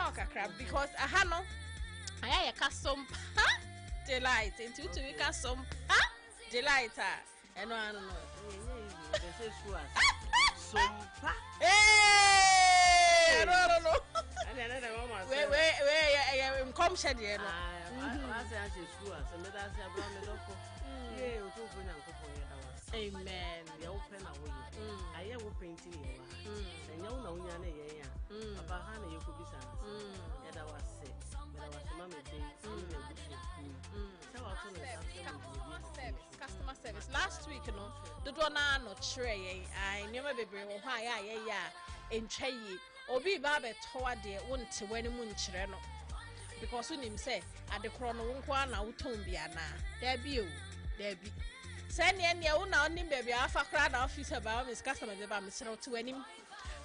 how kakra because ahano aya ka Sompa delight into to we ka Sompa delight eno ano no they say Sompa no and another mama we come shed here no I say I say so me that say bra me doko yeah o to fo nyanko fo ye da was amen we open away aye wo painting ye wa se nya wo na unya na ye ya papa ha na ye ko bisa ye da was se me da was mama dey na bushi so wa to no customer service last week no do na no chere I never bebre wo ha ya entwa yi obi ba be to ade wonte wani mu nkyere no because unim say adekro no wonko na wuton bia na da bi say ne wo na onim baby afa kra na office ba miss customer dey ba misere to anim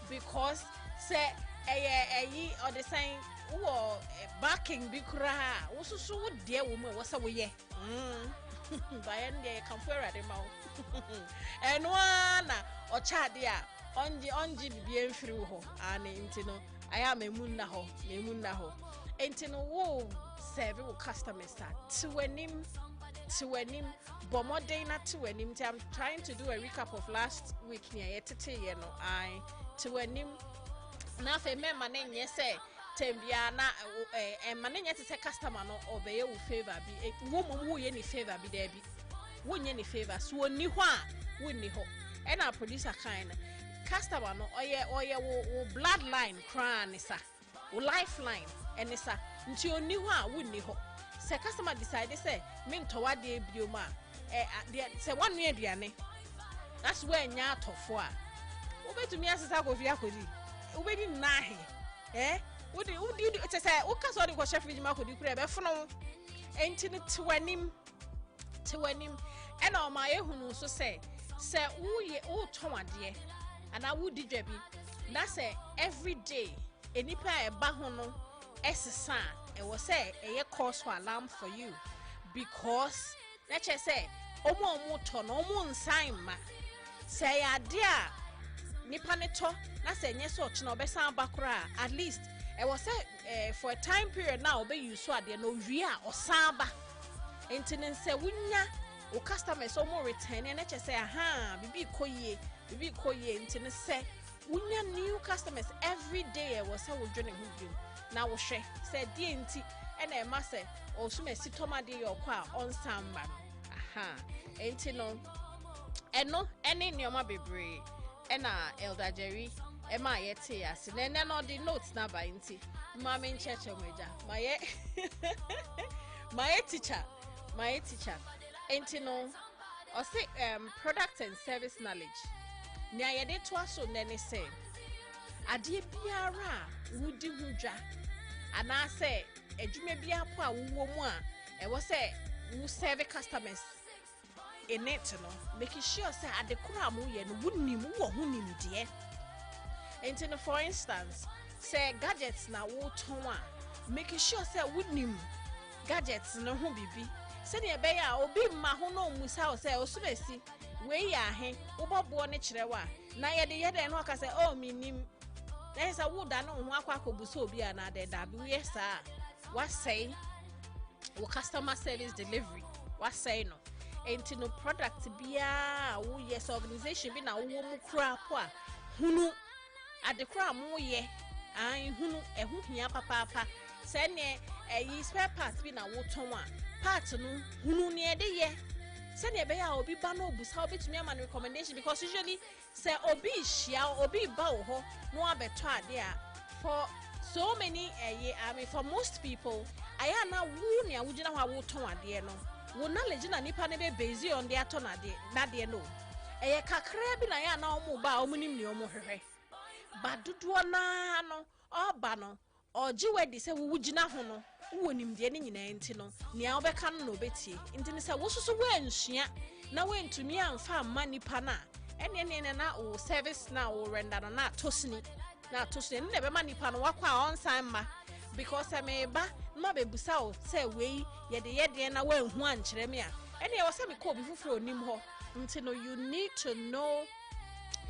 because say eyi or the sign wo backing bi kra wo susu wo de wo mu wo say wo ye bayan de kamfera de ma eno na o chade a onji bibie mfiri ho ane ntino aya memunna ho ntino wo serve wo customers to anim bomoden na to anim. I'm trying to do a recap of last week near yetete ye no I to anim na fe me manenye say tembia na manenye te say customer no obeye wo favor bi wo mom wo ye ni favor bi da bi wo nye ni favor so oni ho a wo ni ho and our producer kind customer no oye wo bloodline crown isa wo lifeline and isa nti oni ho a wo ni ho se customer decide say me ntowa de bioma se one no aduane that's where nya atofo a wo betumi asesa kofi akodi wo bedi nahe wodi te say wo kaso de ko chef fridge makodi kura be fono enti ne tewanim and o ma ehunu so say wo ton ade and I would dwabi na say every day enipa e ba ho no esesa e wo say e cause for alarm for you because let's say omo to no omo nsan ma say ade a nipa ne to na say nye so chi na obesan bakora at least e wo say for a time period now obe use so ade no wi a osan ba enti say wunya o customers omo return and let's say aha bibi koye ntine say wunya new customers every day was say wo dwene ho bi na wo hwe say die nti na e ma say o so mesi tomade yo kwa on samba aha enti no eno ene nioma bebre na Elder Jerry e ma yete ase na no the notes na ba nti ma me ncheche mweja my teacher enti no o say product and service knowledge nia yede to aso nene say ade biara wudi hudwa ana say adwuma bia po a wo mu a e wo say wo serve customers in it no making sure say ade kura mu ye no wunim wo hunim de enti no for instance say gadgets na wo ton a making sure say wunim gadgets no ho bibi se ne be ya obi ma ho no musa o say osubesi we ya he ubobo ne kirewa na yede no aka say oh minim na say wo da no ho akwa akobuso obi a na de da bi we sa what say wo customer service delivery what say no enti no product bia wo yes organization bi na wo mu kura po a hunu ade kura mo ye an hunu ehu hia papa se ne yi spare parts bi na wo ton a part no hunu ne de ye se ne be ya obi ba no obusa obetumi ama recommendation because usually say obi hia obi ba wo ho no abeto ade a for so many for most people aya na wu ne awugina ho a wo ton ade no wo knowledge na nipa ne be based on the aton ade na de no kakra bi na ya na omo ba omunim ne omo hwehwe ba dodo na no oba no ojiwe di se wugina ho no wonim de ne nyina enti no nea obeka no obetie enti ne se wo soso wansua na wentumi amfa amma nipa na ene na o service na o render na tosini ne be ma nipa no wakwa onsan ma because ameba ma bebusa o say we yede na wanhu ankyere me a ene wo se me ko bi fufuro onim ho enti no you need to know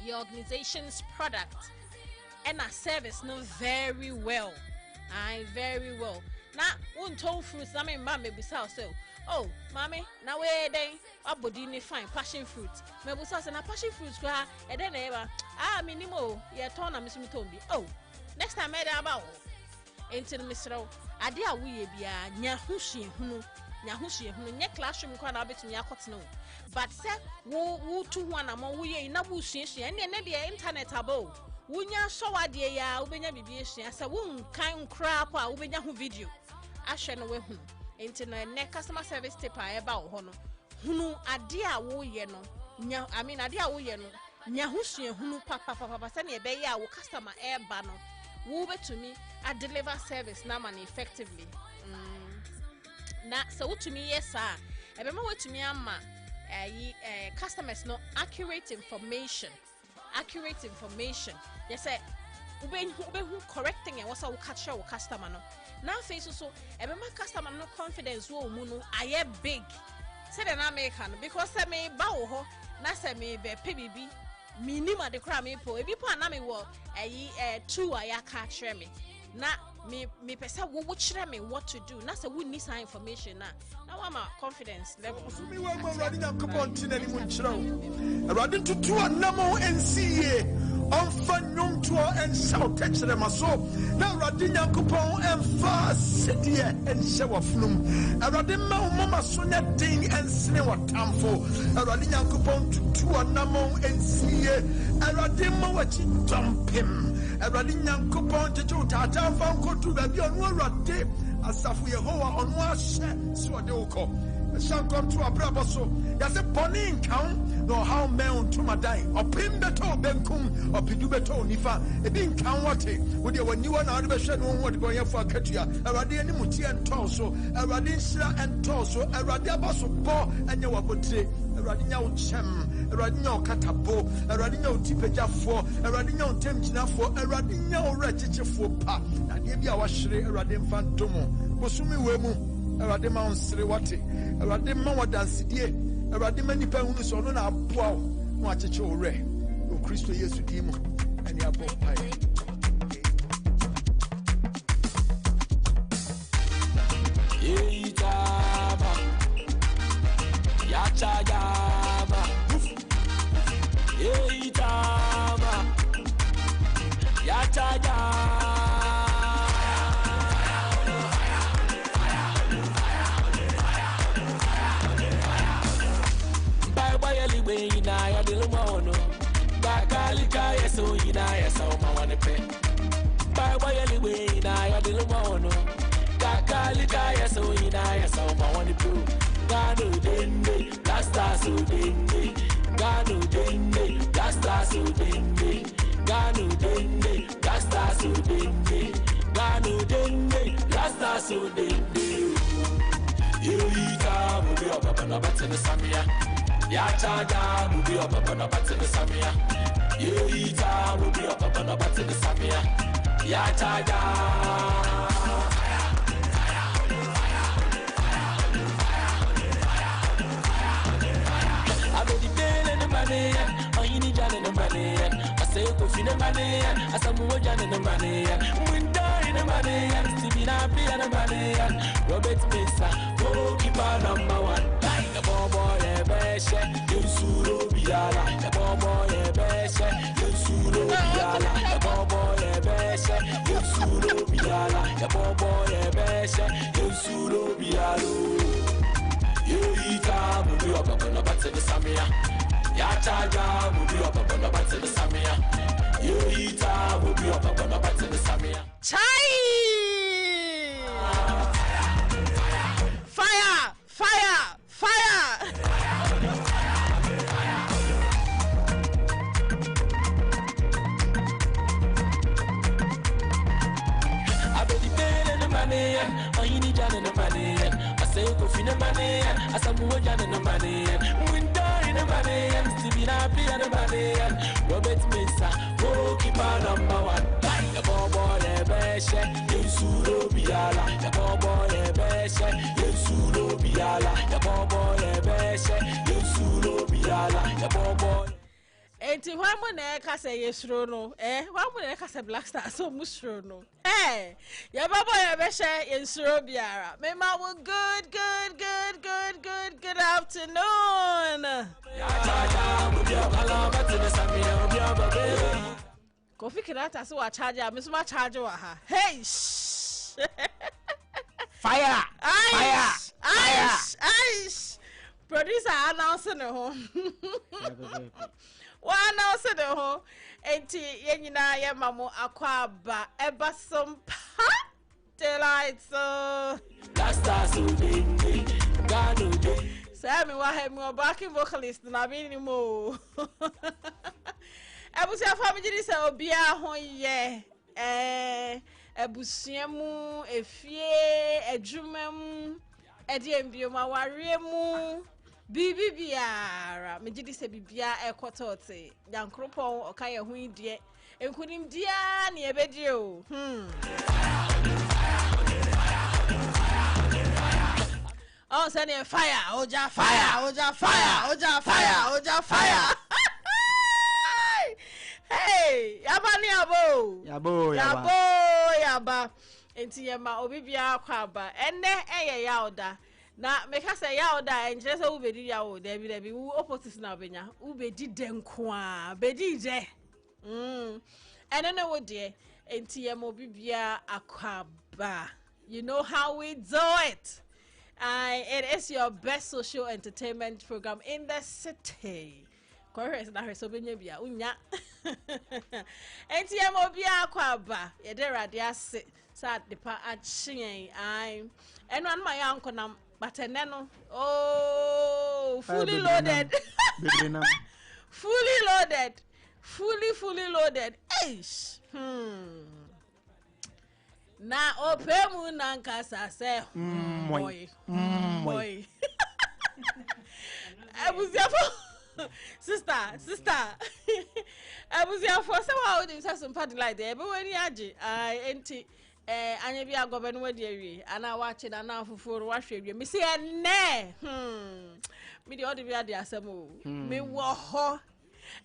your organization's product and a service no very well I very well. Na won ton fruits na me mama be say oh mommy na we den abodi ni fine passion fruit me be say na passion fruit kwa e den na e minimo ye ton na me so ton bi oh next time e dey about enti me sro ade a wo ye bia nya hohie hunu nye classroom kwa na betumi akotene but say wo tu ho na mo wo ye na wo suasua ne de internet abo wunya showade ya ubenya bibie sua say wo nkan nkra po a ubenya ho video ahwe no we hunu enti na ne customer service tip a eba wo ho no hunu ade a wo ye no nya ade a wo ye no nya hosua hunu papa say na ebe ye a wo customer eba no wo betumi a deliver service na man effectively na so wotumi yes ebe ma wotumi ama customers no accurate information yes say ube correcting and what's our catch your customer no na face so ebe ma customer no confidence wo mu no aye big say the na American because say me ba wo ho na say me be PBB minima de kra me po ebi po na me wo 2 aya catch me na me pesa wo kire me what to do na say we need some information na wa ma confidence level me wa ma radi na kopon tinani mu nchiro radi tutu anamo nca on fa nyom to en shout kire maso na radi na kopon en fa sedie en shewa funum radi ma o mama so nya ding en sene watamfo radi na kopon tutu anamo nca radi ma wachi dumpim radi na kopon tutu tata fa nkotu ba bi onu radi asafu Yehowa onu ahye so de ukọ shall come to abrabo so ya se bonin kan no how men to madai opim beto benkum opidu beto nifa e bi kan wote wo de wani wana ade be hwe no ho de bonyefo akatua awade ani mutie ntọ so awade nsira ntọ so awade abaso bo enye wabotire awade nya wo chem awade nya wo katabo awade nya wo tipejafo awade nya wo temgyinafo awade nya wo rechechefo pa na de bi a wahwere awade mfantomo bosumi wemu awade ma onsere wate awade ma wadansidie awade ma nipa hunu so no na aboa wo no acheche ore o Kristo Yesu dimu ani abo pai Itaba Yachayaba Itaba Yachayaba Ina ya dilumono bakalika yeso ina ya sauma wanepe baba yeliwe ina ya dilumono bakalika yeso ina ya sauma wanepe ganu dende lasta so dende ganu dende lasta so dende ganu dende lasta so dende ganu dende lasta so dende yoita mubi obaba na batene samia ya chaga mubi obaba na batene samia yoita mubi obaba na batene samia ya chaga abedi bele ne mane ayini jane ne mane ase ko fine mane asamu jane ne mane mwinda ne mane sibina pia ne mane Robert Mesa goalkeeper number 1 the bobo ebeshe yusuro biala the bobo ebeshe yusuro biala the bobo ebeshe yusuro biala the bobo ebeshe yusuro bialo yoita mubi obaba na batene samia ya chaga mubi obaba na batene samia yoita mubi obaba na batene samia chai fire abedi bele ne mane ayini jane ne mane ase ko fine mane asamu jane ne mane mwinda ne mane sibina pia ne mane Robert Mesa goalkeeper number 1 the bobo ebeshe yusuro biala the bobo ebeshe yusuro biala the bobo ebeshe yusuro biala the bobo enti hwan mo na ka say yesuro no hwan mo na ka say Black Star so musuro no ya babo ya be share yesuro biara me ma wo good afternoon Kofi Kinata so wa charge me so ma charge wa ha hey Fire! Producer announcing the home. One announcing the home. Enti yenyina ye mamu akwaba eba Sompa delight so. Say me wa he me backing vocalist na be ni mo. Ebusia family say obia ho ye ebusiemu efie edwumam ediembio mawaremu bibibiara megidi se bibia ekotote yankropon okaye hu idie enkunim dia na ebedie o Oh say fire oja fire Hey, yabani yaba. Enti yema obibia kwaba. Enne yauda. Na meka say yauda enje se ubedi yawo debi wu opposite na obenya. Ubedi denkwa, bedi je. Enne no wo de. Enti yema obibia akwaba. You know how we do it. It is your best social entertainment program in the city. Correct na her so benya bia unya enti em obi akwaba ye de rade ase sa depa achien enu an my uncle nam batene no fully loaded fully loaded eish na opemu na nkasa se boy Sister. I was here for some how they say some party like there, but when you age, enti anya bi agoben we dey wi, ana watching ana fufuru wa hwe wi. Me say ne. Me dey all the bi ade asem o. Me wo ho.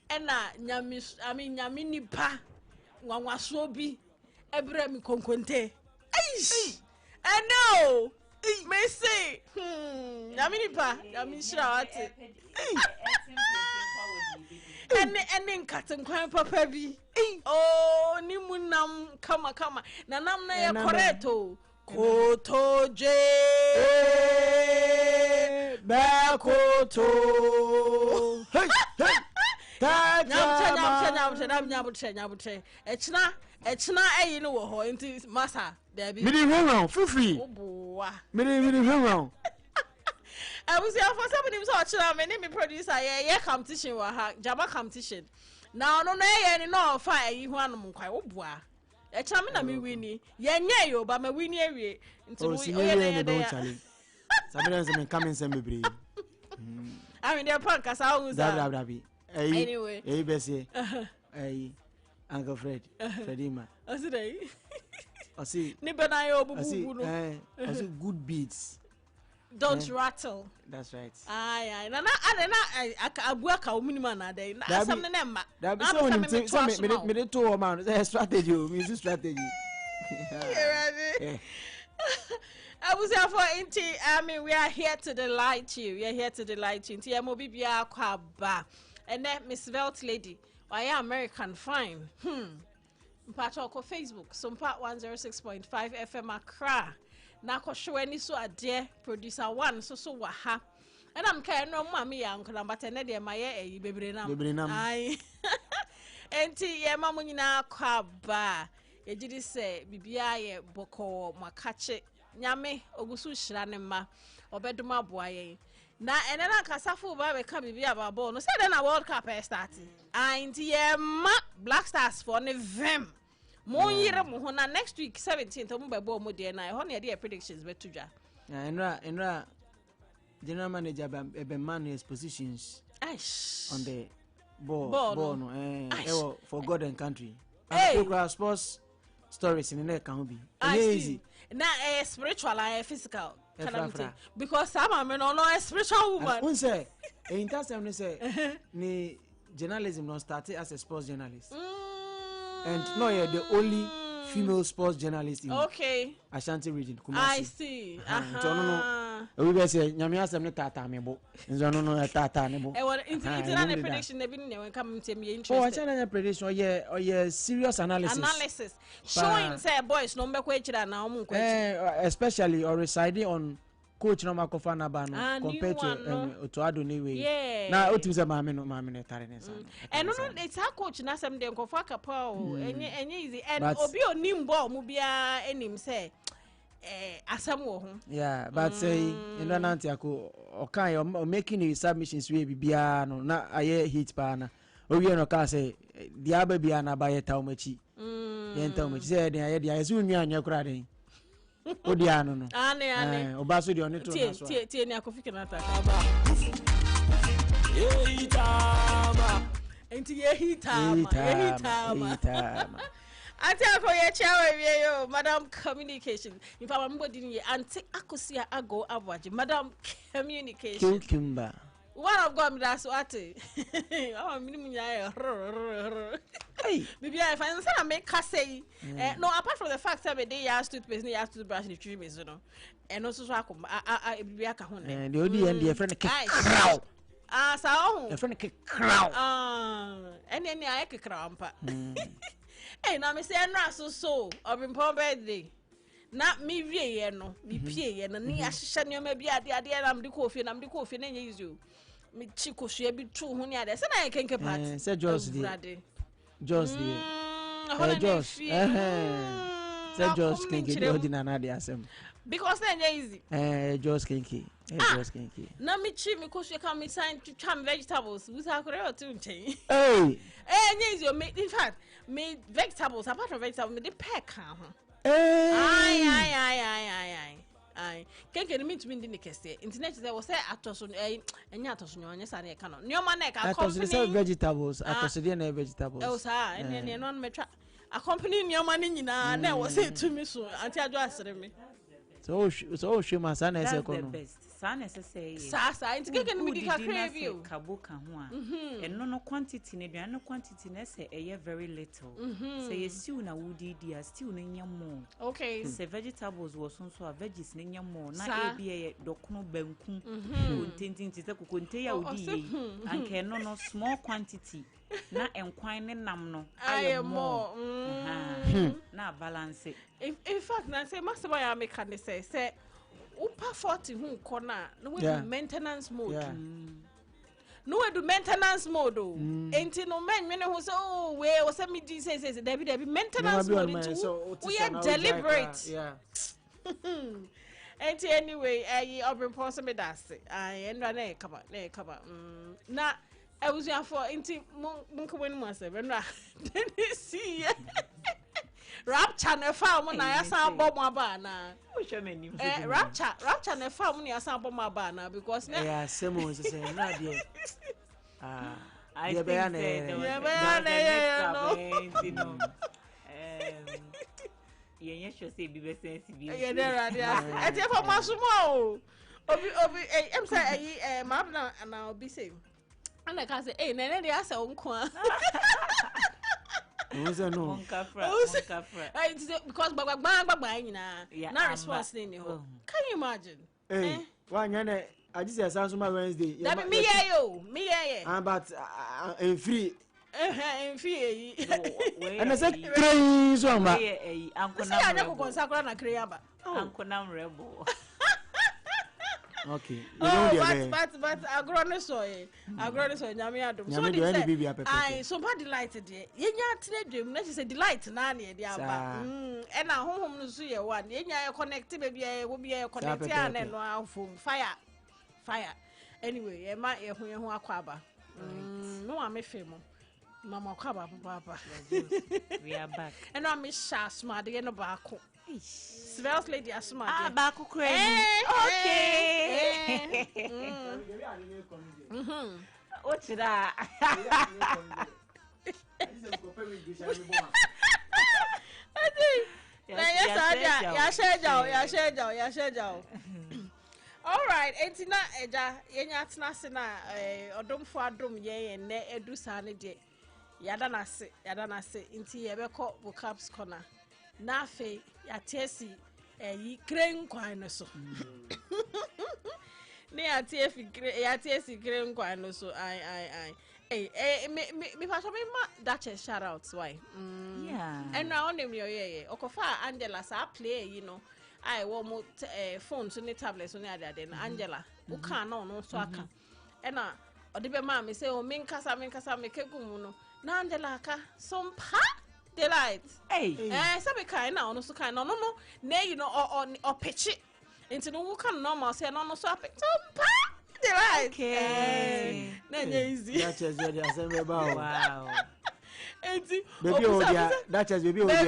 Ena nyami nipa nwanwaso bi ebre mi konkonte. Eish. I know. Me say, nyami nipa, nyami shawate. Ene nkaten kwan papa bi. Ni munam kama na nam na ye correct o. Kotoje ba koto. Hey. Nyabuche. Echna eyi no wo ho nti masa Debbie. Me dey run free. Oboa. Me dey run. I was here for somebody who's watching. My name is producer. Yeah, competition wa ha. Jama competition. Now no no fire you want mo kwai oboa. Echna me na me wini. Yenye yo ba me wini ewie. Nti wo ye don't challenge. Somebody say me come in some bebre. I mean, they're punk as I was. Anyway, Bessie, Uncle Freddie, I said, I see, Nibanayo, I see good beats. Don't rattle. That's right. Aye, I work a minimum a day. That's something. That's so many two amount. Strategy, music strategy. I was here for Inti. I mean, we are here to delight you. We are here to delight you. Inti, Mobibia Kwaba. And then Miss Velt Lady. I am American fine. Mpatoko Facebook. Sompa 106.5Fm Accra. Nako shweni so ade producer one so waha. And I'm carrying no mommy uncle but another my baby nam. Aye. Enti ye mamu nyina kwaba. Ye jidi se bibia ye boko makache. Nyame ogusu hira ne ma obeduma boaye na enena kasafo ba be ka bibia ba ball no say na World Cup start nti ye ma Black Stars for ne vem mon yire mo ho na next week 17th mo be ball mo de na ho na de predictions betudwa enra general manager be man his positions on the ball no for God and country and sports stories in the can be easy na spiritual and physical because some men no spiritual woman who say in that time say ni journalism not started as a sports journalist. And no, you're the only female sports journalist in Ashanti region. Kumasi. I see. We be say nyame asem ne tata mebo. Nzo no tata nebo. E what internet prediction na bi ne when come to me interested. Oh, what's an prediction? Oh yeah, serious analysis. Showing say boys no mbekwa echira na omu nkwa. Especially or residing on coach no makofa na ba no compared to Adoni way. Na otu say maame no tare ne sa. No it's a coach na sem de nkofo akapa o enye easy and obi onim ball mu bia enim say asam wo ho. Yeah, but say in nanti ako okay o making the submissions we bia no na aye hit pa na obi no ka say dia ba bia na ba ye tawmachi. Ye tawmachi say dia so nwa anya kura den. Odiano no. Ane. Obaso de onito na so. Tie ni akofike na taka ba. Tama. Enti ye tama. Ati akoye chawe wie yo Madam Communication. In fact mbodi ni anti akosia ago abwaje Madam Communication. Kimba. What I've got me that's what it. Oh, minimum ya. Hey, maybe I find I make say. No, apart from the fact that they asked to toothpaste, they asked to brush the trees, you know. And also so I be a kahun. And the OD and the friend crow. So a friend crow. And then I could cramp. Hey, now me say so or in poor birthday. Not me vie no, me pie and ni ashisha nyo me bia de am de kofi na am de kofi na nye izu. Me chiko hwe bi tu hu ni ade. Se na kenke part. Say Jos the. Jos the. Jos. Say Jos kenke do di na de asem. Because na nye easy. Jos kenke. Jos kenke. Na me chi me ko hwe ka me sign to cham vegetables. We sa kore o tu nchen. Hey. Nye easy o me in fact, me vegetables apart from vegetables me de pack kan ho. Ay. Kenke ni mitumi ndi kese. Internet there was say atoso enya atoso nyo anya sa na ka no. Nyoma na ka company. Atoso vegetables, atoso dey na vegetables. O sa, ene no metwa. A company nyoma ni nyina na was say to me so anti ajo asere me. So shema sa na ese ko no. Sa na ese say. Sa into kenke ni mi ka crave you. Kaboka ho a. Eno no quantity ne duan no quantity na say eye very little. Say you stew na wudi dia stew na nya more. Okay. Say vegetables was so a veggies na nya more. Na e bia dokono banku. Kontintin ti say kokonte ya wudi. Anke no small quantity. Na enkwan ne nam no aye more. Na balance. In fact na say maximum ya make can say upa 40 hu kona no we do maintenance mode. Yeah. No we do maintenance mode o. Enti no men who say oh we o say me say there be maintenance mode into we are deliberate. Yeah. Enti anyway obin person me that say enra na come na I was here for enti monko wen mo say enra see Rapture na fa mo na ya san bo mo aba na. O hwe mani. Rapture na fa mo na ya san bo mo aba na because na yeah, semo say na dey. I think no. Yenye sure say be sense be. Yeah, there are there. E dey for masumo. Obi em say ma na obi say. And I can say eh nene dey asa onko. No. Monkafra. Because bang nyina. Na response ni ho. Can you imagine? Hey, one yana I just say Saturday Wednesday. That me yeah. But in free. In free. And I said three so ma. Uncle na. See anya ko sakura na kriya ba. Uncle na rebel. Okay. But agrone so nyame adom. So I so bad delighted there. Yenya tene dwem na say delight na na dey aba. E na honhom no so ye one. Yenya connect baby wo bia connect ya na no afom fire. Anyway, e ma ye ho akwa aba. No wa me femo. Mama kwaba papa. We are back. And I miss smart dey no ba ko. Smells lady as smart. Back crazy. Okay. What's that? All right, entina eja yenya atena se na odomfo adom ye ne edu sane de yada na se nti ye beko vocabs corner na afi yatesi yi kren kwan no so ne yatesi kren kwan no so ai me pastor me ma Duchess shout outs why Yeah. And now on them ye okofa Angela sa play you know I want mo phone so ne tablets so ne ade ade Angela wo kan na no so aka e na ode be ma me say o me nkasa me kegu mu no na Angela aka Sompa delight so be kan na ono so kan no na you know or pitch it into no wo kan normal say no so apik Sompa delight Okay. na easy That is where the assembly bow. Wow. Enti Baby Odia, that is baby Odia.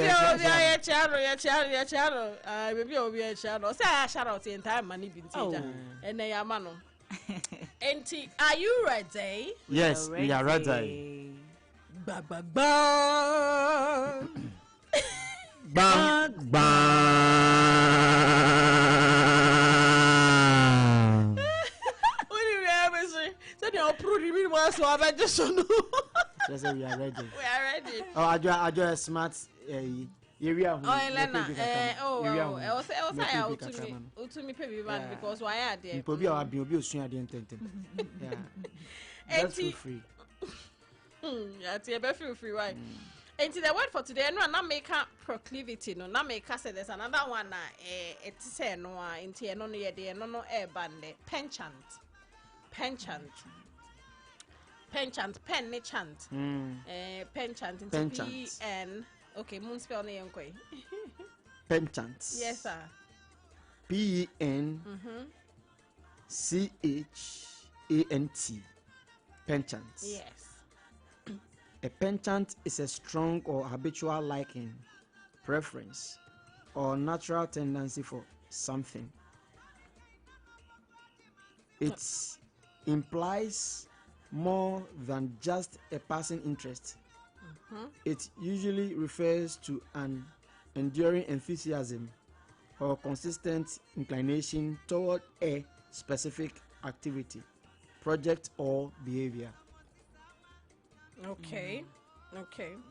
baby Odia channel. Say I shout out the entire money bin teacher. And they are mano. Enti, are you ready? Yes, we are ready. Ba ba ba. Bang bang. What do you have to say? So they are proving me was so I just know. Just say we are ready. We are ready. Oh, I do smart area. Oh, Elena. I to me pay man because why are there? You probably are be soon at the end. Yeah. That's for free. Yeah, feel free, right? And the word for today, no, not make a proclivity, no, not make us say there's another one, it's say no, into no near the no air band, penchant, penchant, penchant, pen, chant, penchant, P-N, okay, moon spell name, penchant. yes, sir. P-E-N-C-H-A-N-T, penchant. Yes. A penchant is a strong or habitual liking, preference, or natural tendency for something. It implies more than just a passing interest. It usually refers to an enduring enthusiasm or consistent inclination toward a specific activity, project, or behavior. Okay.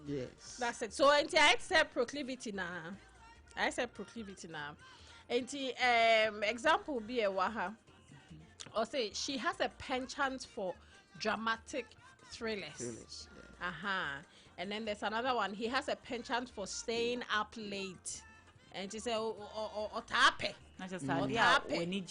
Yes. That's it. So, I said proclivity now. And example be a waha. Or say she has a penchant for dramatic thrillers. And then there's another one. He has a penchant for staying up late. And she say or tape. When you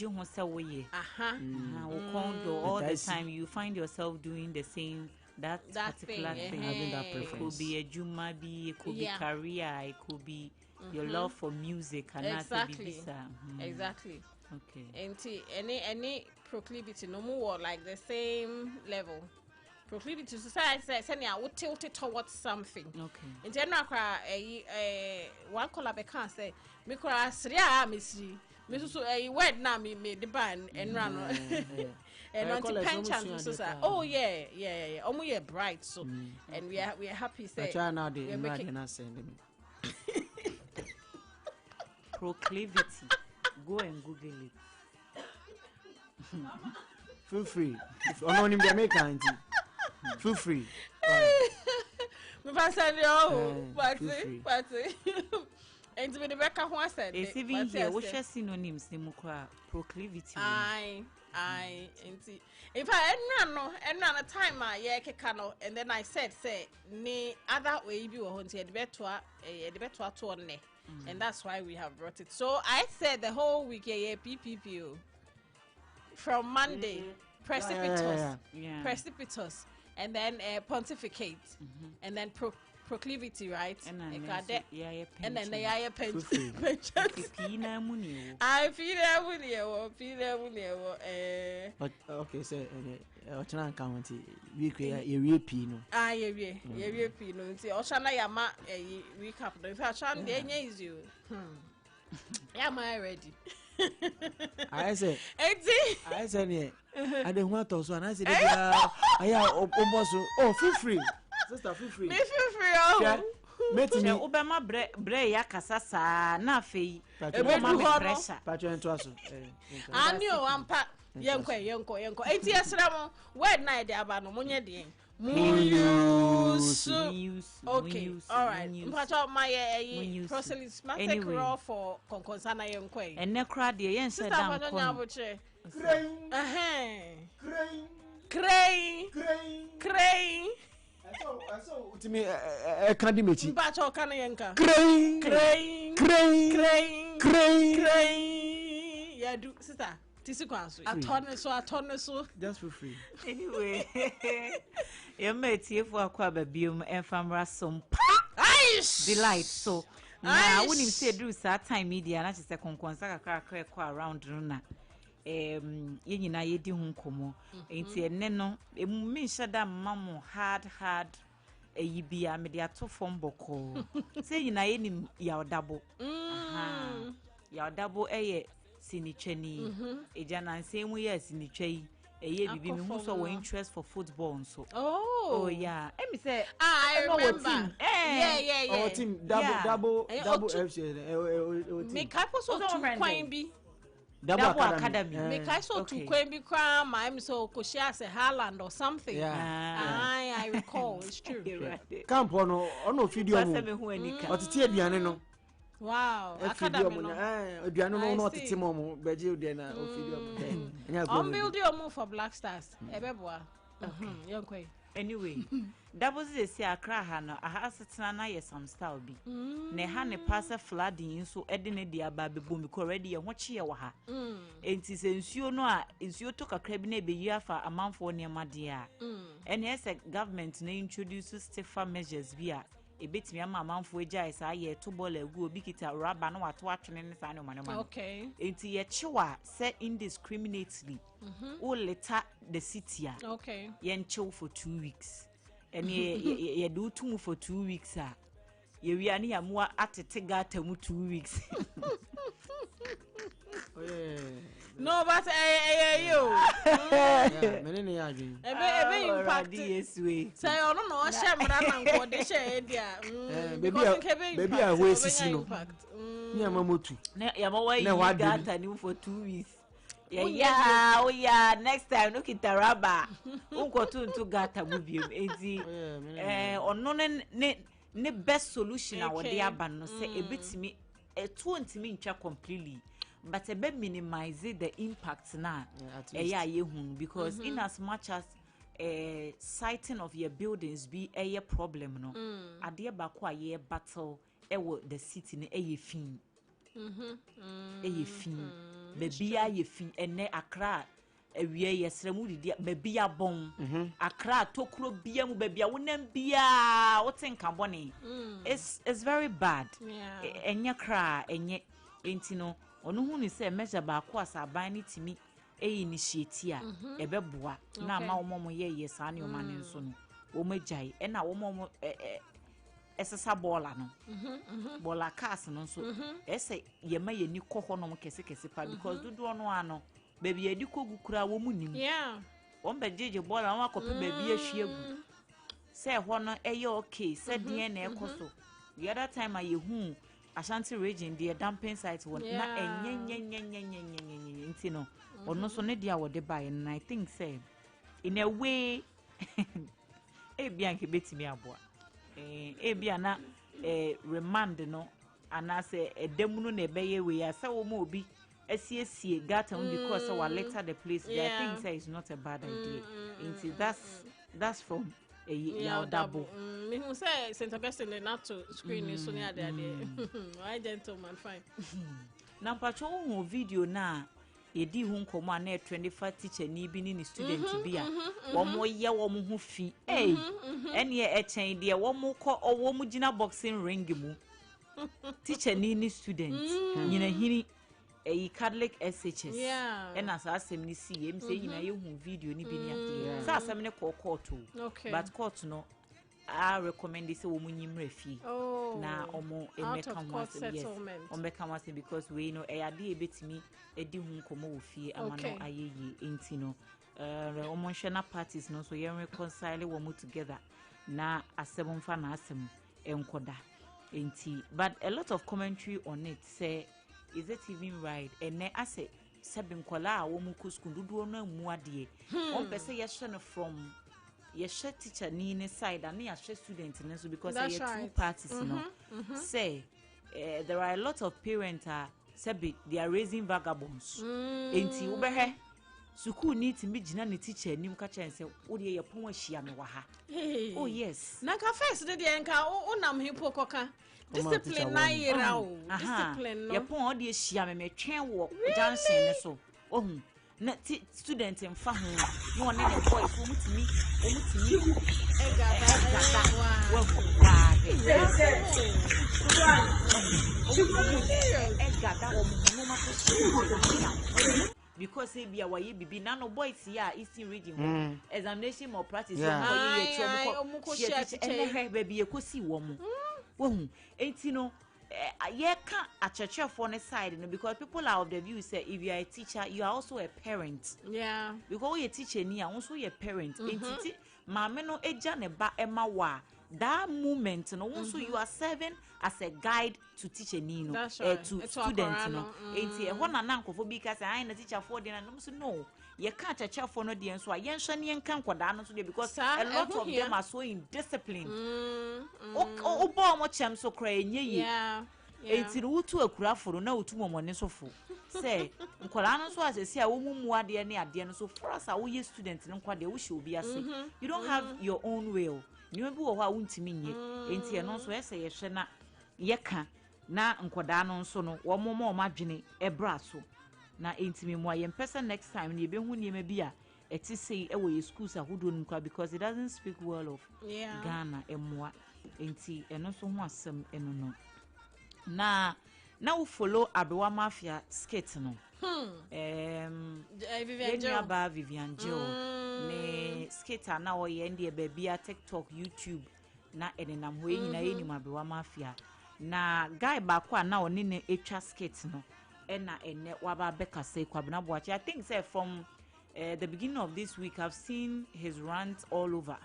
all the time you find yourself doing the same that particular thing. Having that It could be a jumabi, it could be career, it could be your love for music and exactly. Exactly. Okay. And any proclivity no more like the same level. Proclivity society says any I would tilt it towards something. Okay. In general, one collab can say me cross mystery. Me so a word now me the band and run and anti penchant so oh yeah almost yeah bright so and we are happy say try now the not send me proclivity. Go and Google it. Feel free. If anonymous Jamaican, feel free. Me pass but and to the Rebecca who said it's even here. What's your synonyms? The mukra proclivity. I if I and a time and then I said say ni other way you were haunted the better and that's why we have brought it. So I said the whole week PPPO from Monday precipitous and then pontificate and then proclivity, right? And then they are penchant. I feel okay, so Ochana County, we create a real pino. Real pino. See, Oshana Yama, a recap. If I shan't is you. Am I ready? I said, I didn't want to, and I said, I almost, feel free. Sister, feel free. Me feel free, metimi obema bre ya kasa saa na afei Ebedu ma me hɔ no. pressure patro ento aso Anio ampa yenko enti esra mo word na de aba no munye de Muyusu. Okay, all right. Mpacho my proselytematic role for konkonsana yenko. ene kra de yen se Sister dan Mpacho ko nyaboche. Crane, Crane. so utimi kandi mechi Mpacho kana yenka. crane Yeah, do sister. Tisikwanso. Atone so. just for free. anyway your mate for akwa babium enfamra Sompa Aish. delight so na wonim say do that time media na se konkonsa kakra kwa around no na yenyina yedi hu nkomo enti enne no emi nhada mammo hard eyibia me de atofo mboko say nyina yenim yaodabo aha yaodabo eye sinichani ejana nsemu ye sinichai eye bibi me hu so we interest for football nso oh yeah emi say I remember yeah Our team double FC me kapo so two kwan bi double academy me kai so two kwan bi kra ma em so koshia say Haaland or something I recall it's true camp ono video mo me hu anika otete aduane no wow academy no aduane no otete mo beje de na video nya go on build your move for Black Stars ebeboa yonkwe anyway double ze akra ha no aha setena na ye some style bi na ha ne pass flooding so ede ne dia ba be bom ko already ye ho kye wa ha enti se nsuo no a nsuo to kakra bi na be yi afa amanfo ne ma de a ene ese government na introduce stiffer measures bi a ebetimi ama amanfo eja isa ye to ball agu obi kita rubber no wato atwene ne sa ne ma okay enti ye kyewa say indiscriminately o leta the city a okay yen chill for 2 weeks and ye do to for 2 weeks a ye wi ani amwa atete gata mu 2 weeks no but you menene ya adwin ebe impact yeswe say ono no hye mra na nko de hye dia baby a we sisi no ni amamotu na ya ma wa gata ni for 2 weeks yeah next time no kitaraba unko to gata mu biem enti ono ne best solution a wode aba no say ebetimi to ntimi ntwa completely but a be minimize the impact na yehun because in as much as sighting of your buildings be a problem no ade ba ko aye battle the city na fin bebia ye fin ene Accra ewie yesremu didi bebia bon Accra tokuro bia mu bebia wonam bia wotenka bone it's very bad enye kra enye entino ono hu ni se measure ba ko asaban ni timi initiate a ebeboa na ma wo ye saa ne o ma ne nso no wo magyae e na wo esesa bola no bola cars no so ese ye ma ye ni kɔ hɔ no kese pa because dudu no ano baby edi kogu kura wo mu nim won be jeje bola won akɔpe baby ahwie gu se hɔ no eye okay se den na ekoso the other time I hu Ashanti region the dumping site won na enyenyenyenyenyenyenyenyenye nti no ono so ne dia wo de buy and I think say in a way e bia nke betimi aboa ebia na remand no anase edemu no na ebeye we ya say wo mo obi asiesie gata because we later the place I think say it's not a bad idea into that's from a double me who say St. Augustine not to screen so near there why gentleman fine na pacho ho video na yedi hu nkomo na 25 teacher ni bi ni student bi a wo mo ye wo mo hu fi ene e chen de wo mo ko wo mo gina boxing ring mu teacher ni student nyina hini Catholic SHS ena sa asem ni CM say nyina ye hu video ni bi ni ade sa asem ne ko court but court no I recommend say wo mo nyimra fi na omo emeka ho yes omeka ho say because we know e ade ebetimi edi hu nkomo wo fie amano ayeye enti no omo hwe parties no so ye reconcile wo mo together na asem mfa na asem enkoda But a lot of commentary on it say, is it even right? And then I say, Sabin Kola, Womuku school, do no muadie. One person yes from yes teacher Nina side and near students in because there are two parties, you know. Say there are a lot of parents sabi they are raising vagabonds. Enti ubehe suku need to meet Jina teacher nim catcher and say, oh dear your pon shia me waha. Oh yes. Naka first the enka unam hipokoka. Discipline na yira o. Discipline no. Your pon dear shia me train walk dancing so. Oh na student in fa ho no one na boy so mutimi because he be away bibi na no boys here eastern region examination or practice so baby ekosi wo mo enti no yeah can't a church for the side, you know, because people are of the view say if you are a teacher, you are also a parent. Yeah. Because you're a teacher, you are also a parent. Mama no eja ne ba ema wa. That moment, you know, also you are serving as a guide to teacher Nino, right. To students, you know. Enti one ananko for because I am a teacher for them, and no. You can't church for no the so I yan can quadano today because a lot of them are so indisciplined. Oh, bomb what cham so cray, yeah. It's in to a craft for no 2 months so full. Say, Colano so as I say, a woman more dear near the end so for us, our year students and quite they wish you be a say. You don't have your own will. You know who I won't mean ye. Ain't here no so say a shena yeka na Nkodano so no one more margin a brasso. Na intimi mo yem person next time ni be hu ni me bia eti say e we schools a hudo nkwa because it doesn't speak well of Ghana emwa enti eno so ho asem eno no na we follow Abewa Mafia skit no Vivian Joe ne skater na wo ye ndie ba bia TikTok YouTube na enenam ho nyina yeni Abewa Mafia na guy ba kwa na oni ne etwa skit no ene waba beka say Abena Ruthy. I think say from the beginning of this week I've seen his rant all over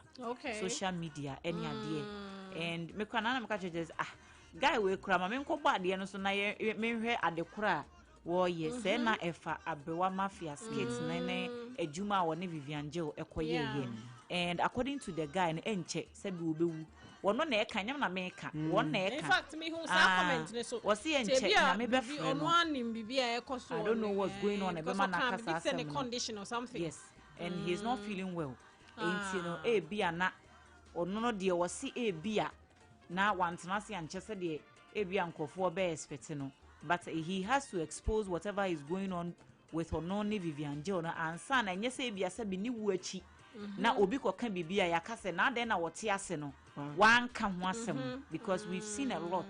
social media any idea and me kwana na me catch just guy we kura ma me nko ba de no so na me hwe adekura wo ye say na efa Abewa Mafia skits nene ejuma wo ne Vivian Joe ekoye ye and according to the guy na enche say bi obewu wono na eka nyam na meka won na eka in fact me who sa comment ne so was he enche na me be free no anim bibia ekoso I don't know what's going on ebe na kasa it's a condition or something yes and he's not feeling well you know bia na ono no de was he bia na wantena se anche se de bia nkofo be expect no but he has to expose whatever is going on with Ononi Vivian Joe na ansa na nye se bia se bi ni wu achi na obi koka bibia ya kase na de na wote ase no one kan ho asem because we've seen a lot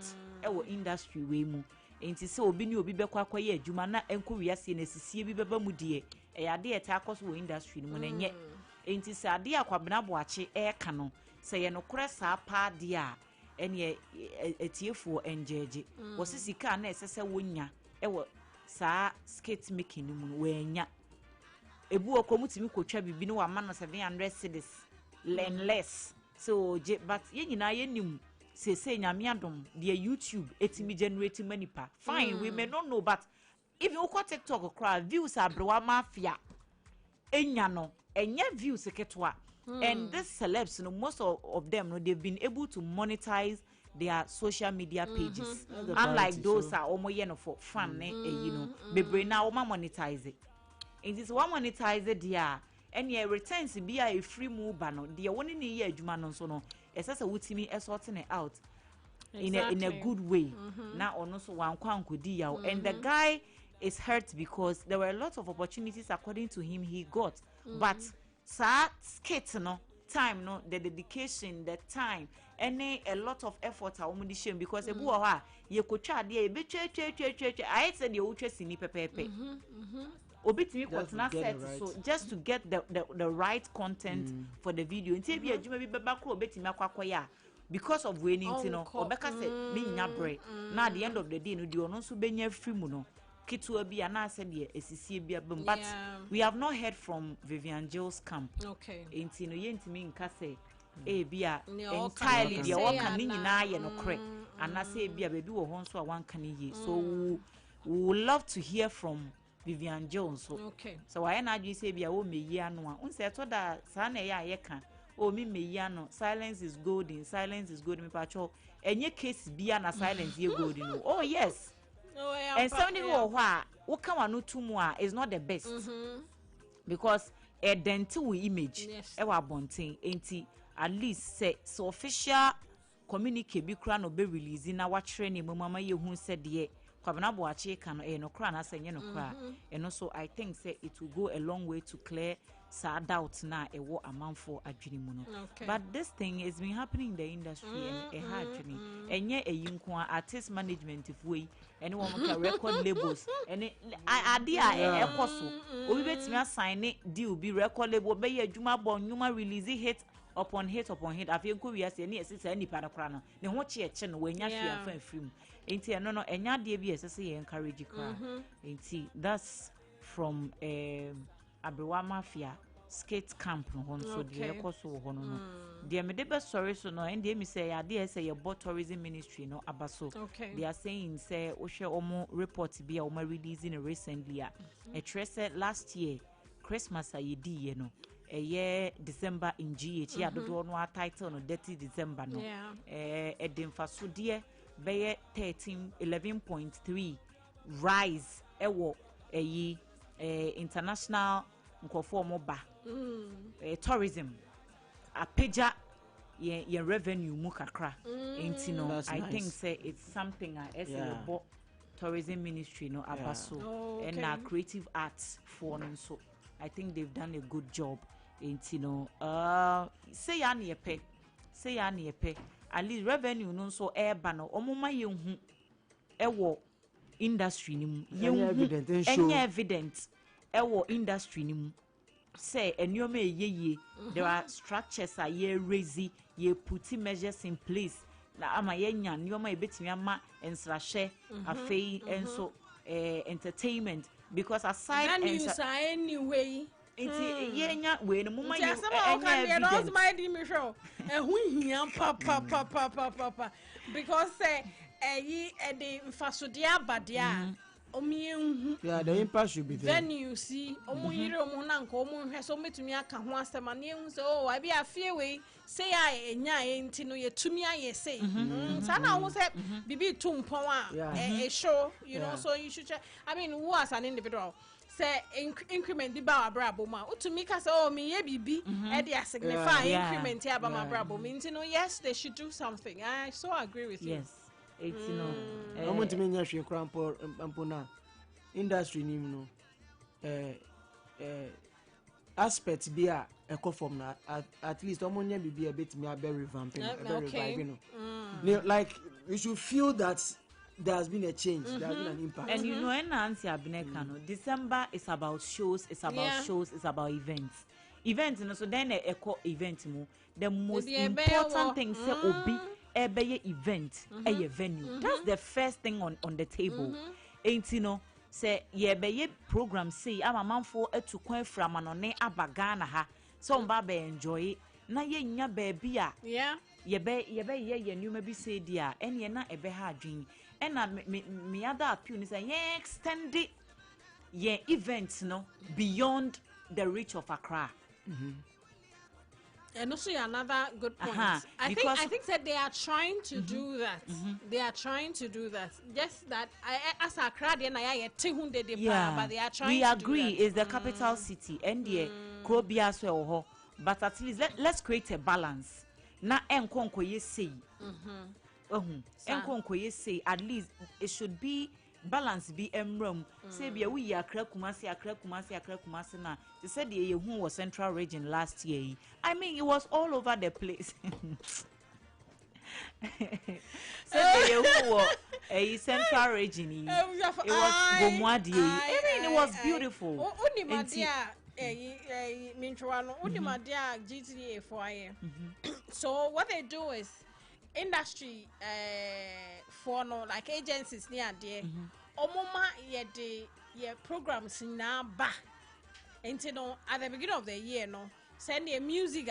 our industry we mu enti se obi ni obi bekwa akwaye adwuma na enko wiase na sisie bi beba mu die ya de eta akoso wo industry mu na nye enti se ade Abena Ruthy ka no se ye no kore sa pa de a ene etiefo enjeje wo sisika na esese wonya ewo sa skate making mu wenya ebu okomutimi kotwa bibi no wa ma no 700 cedis less so but ye nyina ye nim se nyame adom the YouTube etimi generate manipa fine we may not know but if you go TikTok crowd views Abewa Mafia enya no enya views ketwa and these celebs no most of them no they've been able to monetize their social media pages unlike those are omoye no for fun you know bebre na oma monetize it. It is one monetize there and your returns be a free move no the one in year adwuma no so no esase wutimi sorting it out in a good way now ono so wan kwankodi yaw and the guy is hurt because there were a lot of opportunities according to him he got but sa skate no time no the dedication the time any a lot of effort a woman shame because ebu ho a ye kotwa de e be twa I said the utwa sini pepepe obitimi kontena set so just to get the right content for the video nti bi adwuma bi beba kro obitimi akwakoya because of we nti no obeka say me nya bre na at the end of the day no di ono so benya free mu no kitu abi ana say de esisie bi abem but we have not heard from Vivian Joe's camp nti no ye ntimi nka say bia entirely the work kan nyina ye no kre and I say be a baby or hon so one can ye. So we would love to hear from Vivian Jones. So okay. So I na say be a wo me ya no. Unse to da sa na ya ye kan. O me ya no. Silence is golden. Silence is golden. Me pacho. Enye case bia na silence ye golden. Oh yes. Oh yeah. And something wo ho wo kan wa no tumu a is not the best. Because a dental image e wa bonten enti at least say so official communicate bi kra no be release na wa kire ne mama ye hu se de kwabena bo ache kan no kra na se nye no kra and also I think say it will go a long way to clear sad doubt na e wo amanfo adwene mu no. But this thing has been happening in the industry and e ha adwene enye eyinko artist management if we any one ka record labels and ade a ekoso obi betimi assign deal bi record label be ye adwuma bo nyuma release hit upon hit afenko wiase ne esisa nipa na kra no ne ho che eche no wanya hwe afa film enti no enya de bi esese ye encourage kra enti that's from Abrewa Mafia skate camp no hon so de ekoso ho no de me de be sorry so no and de me say ade say your tourism ministry no abaso they are saying say o hwe omo report bi a omo releasing recently a trace last year Christmas ayedi ye no December in GH ya do no title no dirty December no edemfaso de be 11.3 rise ewo international nkofo moba tourism apeja ye revenue mu kakra enti no I think say it's something as a tourism ministry no abaso and creative arts for so I think they've done a good job enti no say ya na yepe at least revenue no so eba no omuma ye hu ewo industry ni mu ye evident ewo industry ni mu say enyoma eyeye there are structures are ye raise ye put measures in place na ama ye nya nyoma ebetimi ama ensrahye afei enso entertainment because aside anyway enti ye nya we no mama you evidence my di me show ehu hia papa because eyi de mfasode abade a omienhu the impact should be there then you see omuyire omunna nka omunhwe so metumi aka ho asema na ehun so oh abi afie we say ya enya enti no yetumi aye say sana ho say bibi tumpon a show you know so you should check. I mean who as an individual say increment di ba abrabo ma utumi ka say oh me ye bibi e dey signify increment ya ba ma abrabo me enti no yes they should do something. I so agree with you. Yes it's no omuntu me nya hwe krampo na industry ni no aspect bi a from na at least omonya bibi a betimi abe revamping reviving no like you should feel that there has been a change there has been an impact and you know Nancy Abena no December is about shows it's about events no so then event mu the most important thing say obi ebeye event venue that's the first thing on the table ain't no say ye program say amamanfo etu kwan from anone abagana ha so mba be enjoy na ye nya baby a ye nyuma bi say dia ene na ebe ha adwen ena me other appeal ni say ye extend ye events no beyond the reach of Accra. And also another good point. I think that they are trying to do that. They are trying to do that. Just that as a crowd, but they are trying to do that. We agree is the capital city and the Krobia so but at least let's create a balance. Na enkonko ye say. Enkonko ye say at least it should be balance be emrom say bia we Accra Kumasi na they said the who was central region last year. I mean it was all over the place. Said the who was a central region it was Gomwadi. I mean it was beautiful. GTA for so what they do is industry for no like agencies near there omoma ye programs na ba until no at the beginning of the year no send a music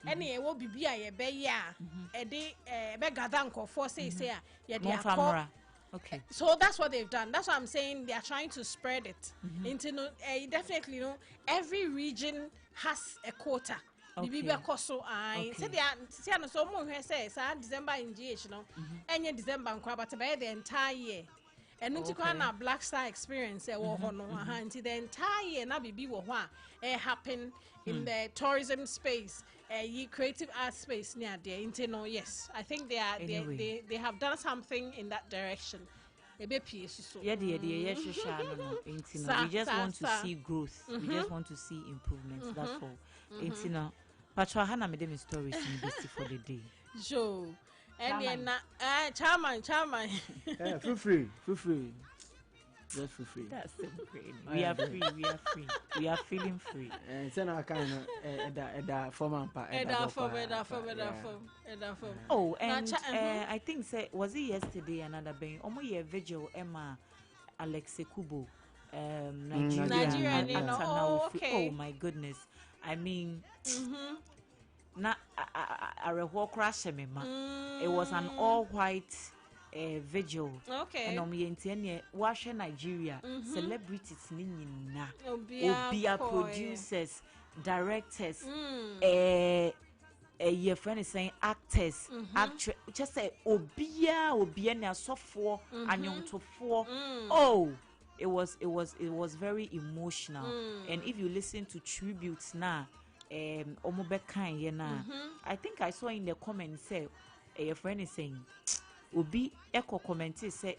ene e wo bibia ye be ya e de be gather nkofo say ye de akọ. Okay. So that's what they've done. That's what I'm saying. They are trying to spread it into definitely, every region has a quota. Bibi koso I said they are so more say December in GH any December but the entire year. And no to Black Star experience until the entire year na bibi wo ho a happen in the tourism space, creative art space near there. Yes, I think they have done something in that direction. We just want to see growth. We just want to see improvements. That's all. But Hannah made them stories for the day. Joe. And then Chairman. Feel free. Just for free. That's so great. We are free. We are feeling free. Send our kind of form. Oh, and I think was it yesterday another being almost vigil Emma Alexe Kubo Nigeria. Okay. Oh my goodness. I mean na a crash me ma. It was an all white vigil. Okay. And yentiene wash Nigeria celebrities ni nyina obia producers directors your friend is saying actors actress just say obia na sofo anyomtofo. Oh, it was very emotional. And if you listen to tributes now omobekan ye na I think I saw in the comments say your friend is saying Obi echo commented say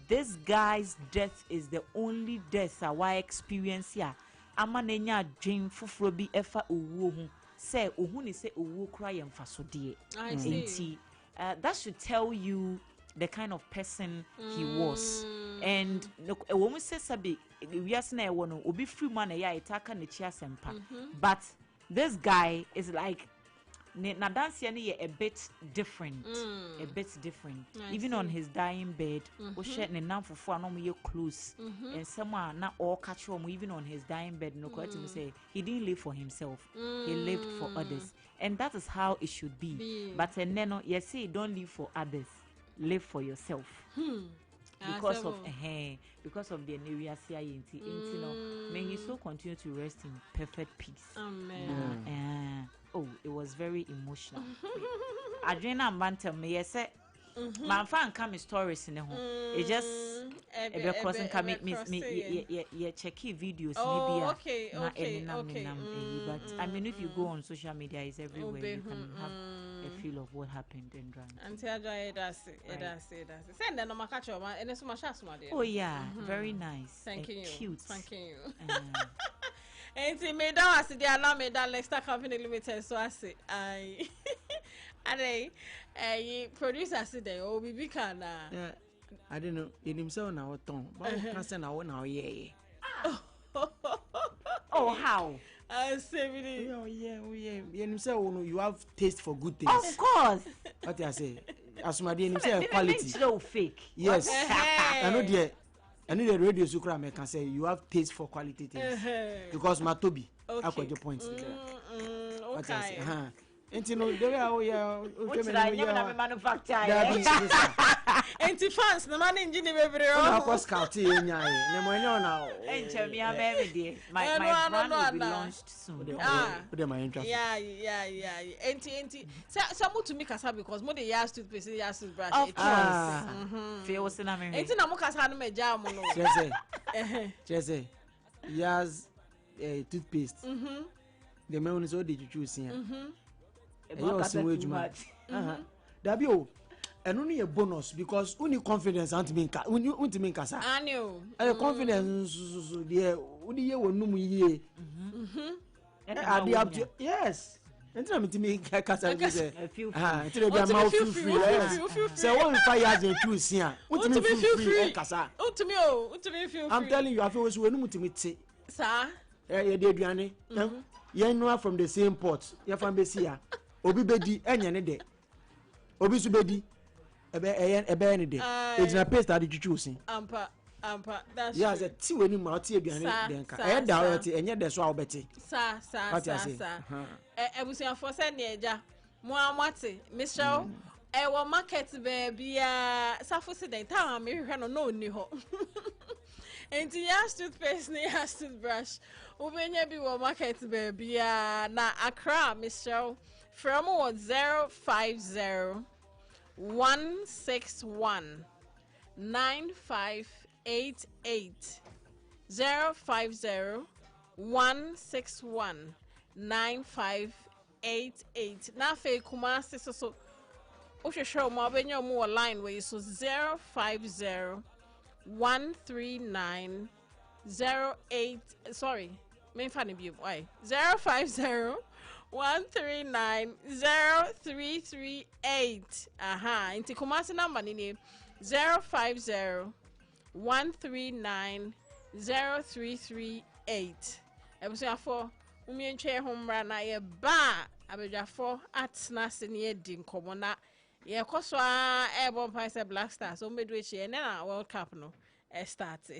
this guy's death is the only death I experience here. Amanenya dream fufuro bi efa owo hu say ohu ni say owo kra ye mfaso de. I see. That should tell you the kind of person he was. And a woman says sabi we are na ewo no obi free man ya itaka ne chia sempa. But this guy is like na dance a bit different. Even on his dying bed, we shared ne nam for no more close. And someone not all catch him even on his dying bed. No quite to say he didn't live for himself. He lived for others, and that is how it should be. But and then you say don't live for others, live for yourself. Because of the area may he so continue to rest in perfect peace. Amen. Oh, it was very emotional. Adrena Bantam, yes, my fan come stories in the home. It just because come me checky videos. Oh, okay. But I mean, if you go on social media, it's everywhere. You can have a feel of what happened in Drunk. Until I does. Send them on catch over and it's my chance, my dear. Oh yeah, very nice. Thank you. Cute. Thank you. And see me down as the alarm that Lexter Company Limited. So I say, I producer today. Oh, we can. I don't know. In himself now, Tom. But I can't say now. Yeah. Oh, how? I say, oh yeah. In himself, you have taste for good things. Of course. What I say, as my dear himself, quality. No fake. Yes. I know dear. I need a radio sukra I can say you have taste for quality things. Because Matobi, I got your point. Okay. And you know, there are manufacture. And fans, the man engineer every my brand will be launched soon. Yeah. Some to make us happy because more the years to be years to brush. Of course. Feel it's in a Mocas me jam. Jesse, yes, toothpaste. The man is all did you choose here. Dabio, and only a bonus because only confidence and to make us. I know. Confidence, dear, would you know me? Yes. And tell me to make a casa. A few free. So, one 5 years and 2 years. What to me feel free? Casa. To me feel free. I'm telling you, I feel was when to meet, sir. Yeah, dear Biane. You know from the same pot. You're from Bessia. Obi bedi enya de obi su bedi ebe any day it's na paste that you choosing ampa That's yes a ti we ni ma ti aduane denka e da o ti enye de so a obeti sa ebusuafo se ne eja mo amate Michelle e wo market baby safo se den ta me hwehwe no oni ho enti ya toothpaste ne ya toothbrush ubenya bi wo market baby na Accra Michelle from 050 161 9588 050 161 9588 na fe kuma so o hwehwe mo abenya mo line we so 050 139 08 sorry me fa ne bi why 050 139 0338 aha inti kumasi number ni 050 139 0338 ebusuafo umientwe homra na ye ba abedwafo atna se ne edi nkomo na ye koso a ebo paise Black Stars o medu echi na World Cup no start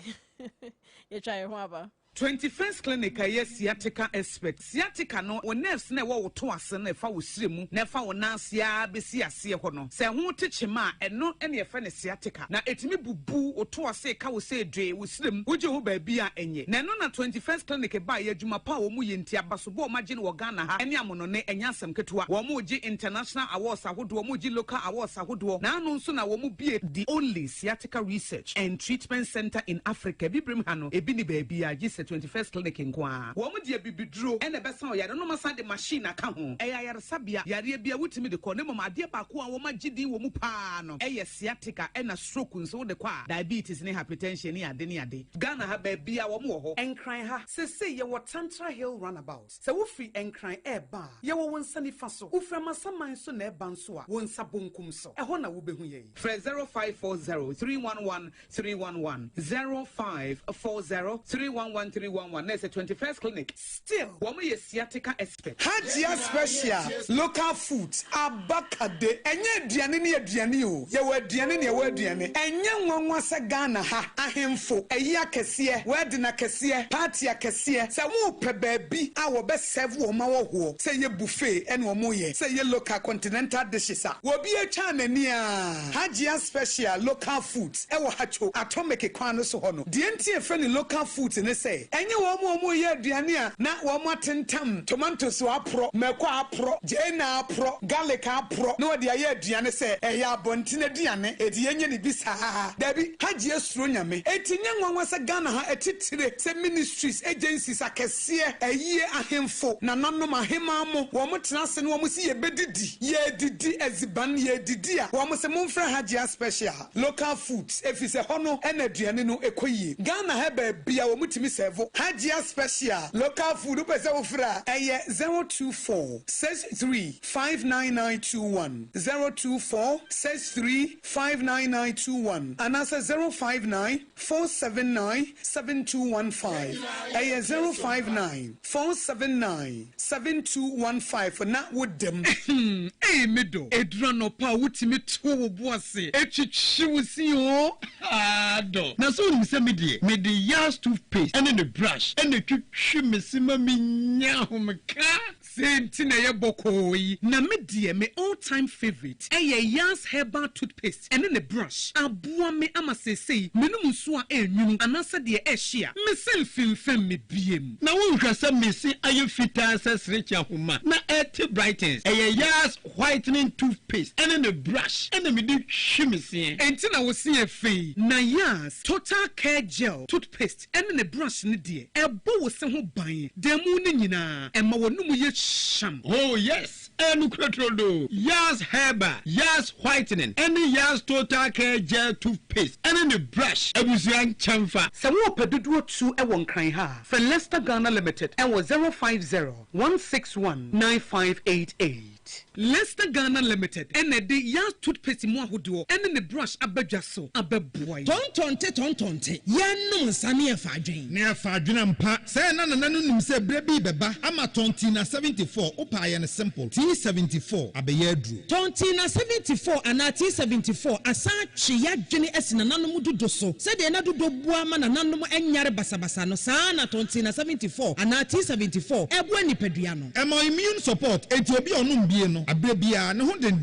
ye try ho aba 21st clinic a sciatica expert sciatica no o nerves na wo to ase na fa wo siremu na fa wo nansia besi ase ho no se ho techema eno ene fa ne sciatica na etimi bubu o to ase ka wo se dwe wo siremu woje ho ba bi a enye na no na 21st clinic ba ya adwuma pa wo mu yenti abaso bo ma gine wo Ghana ha ene amono ne enya asem ketua wo mu gi international awards ahodo wo mu gi local awards ahodo na anu nso na wo mu bie the only sciatica research and treatment center in Africa bibrim ha no ebi ni ba bi a 21st clinic nkwa wo mu dia bibidro ene besa o yare no masa de machine aka ho eya yare sabia yare bia wutimi de ko ne mama de ba ko a wo magidi wo mu pa no eye sciatica ena stroke nso de kwa diabetes ne hypertension ne ade Ghana ha ba bia wo mu ho enkran ha sese ye wo Tantra Hill runabout se wo free enkran eba ye wo wonsani fa so wo fra masaman so na eba nso a wo nsa bonkum so eho na wo behu ye 0540 311 311 0540 311 311 There's a 21st clinic. Still, woman is sciatica expert. Hajia special local foods abakade enye aduane ne aduane o ye we aduane ne we aduane enye nwanwa se Ghana ha ahemfo eyi akese we na kese party akese se wo pe baabi a wo be serve wo ma wo ho se ye buffet ene wo mo ye se ye local continental dishes a wo bi e twa nani a Hajia special local foods e wo hacho atomic kwan no so ho no de entie fe ni local foods ne se enye wo mo ye aduane a na wo mo atentam tomatoes wa pro meko apro jena apro garlic apro no wo de ye aduane se eya abonti na aduane edi yenye ni bisa dabi Haji esuro nyame etinye nwanwa se Ghana ha etitire se ministries agencies akese eyi ahemfo na nanom ahema mo wo mo tena se no wo mo si ye bedidi ye didi eziban ye didi a wo mo se mo mfra Haji special local foods efise hono ena aduane no ekoyie Ghana ha ba bia wo mo timi serve Haji special local food pese wo fra eye 024 63 59921 024 63 59921 and answer 059 479 7215 eye 059 479 7215 na would them eh medo edurano pa wutimi to wo boase etwitwiwusi o ado na so ni se mede yas toothpaste and the brush and the twitwimesima minya homka sentina ye bokoi na medie me all time favorite yas herbal toothpaste and the brush aboa me amasesei menum so a enwunu anasa de ehia me selfimfem me biem na wonhwasa mesi aye fita sesrecha homa na et brightens yas whitening toothpaste and the brush and me de twimese entina wo se afei na yas total care gel toothpaste and the brush ne de ebo wo se ho ban demu ne nyina ema wonum ye sham oh yes enu krotrodo yas herba yas whitening and yas total care gel toothpaste and the brush abusuan chamfa se wo pedudu tu e won kran ha for Leicester Ghana Limited and was 050 161 9588 Lester Ghana Limited and the young toothpaste mo ahodo and the brush abedwa so abeboy tontonte yanum sane afadwen ne afadwen ampa say na nim say brebi beba ama tonti na 74 opa ye ne simple T74 abeye aduru tonti na 74 ana T74 asa twe yadwene asina nanom dodo so say de na dodo bua ma na nanom enyare basabasa no saa na tonti na 74 ana T74 ebu anipadua no emo immune support enti obi onum bie no abrebia ne ho den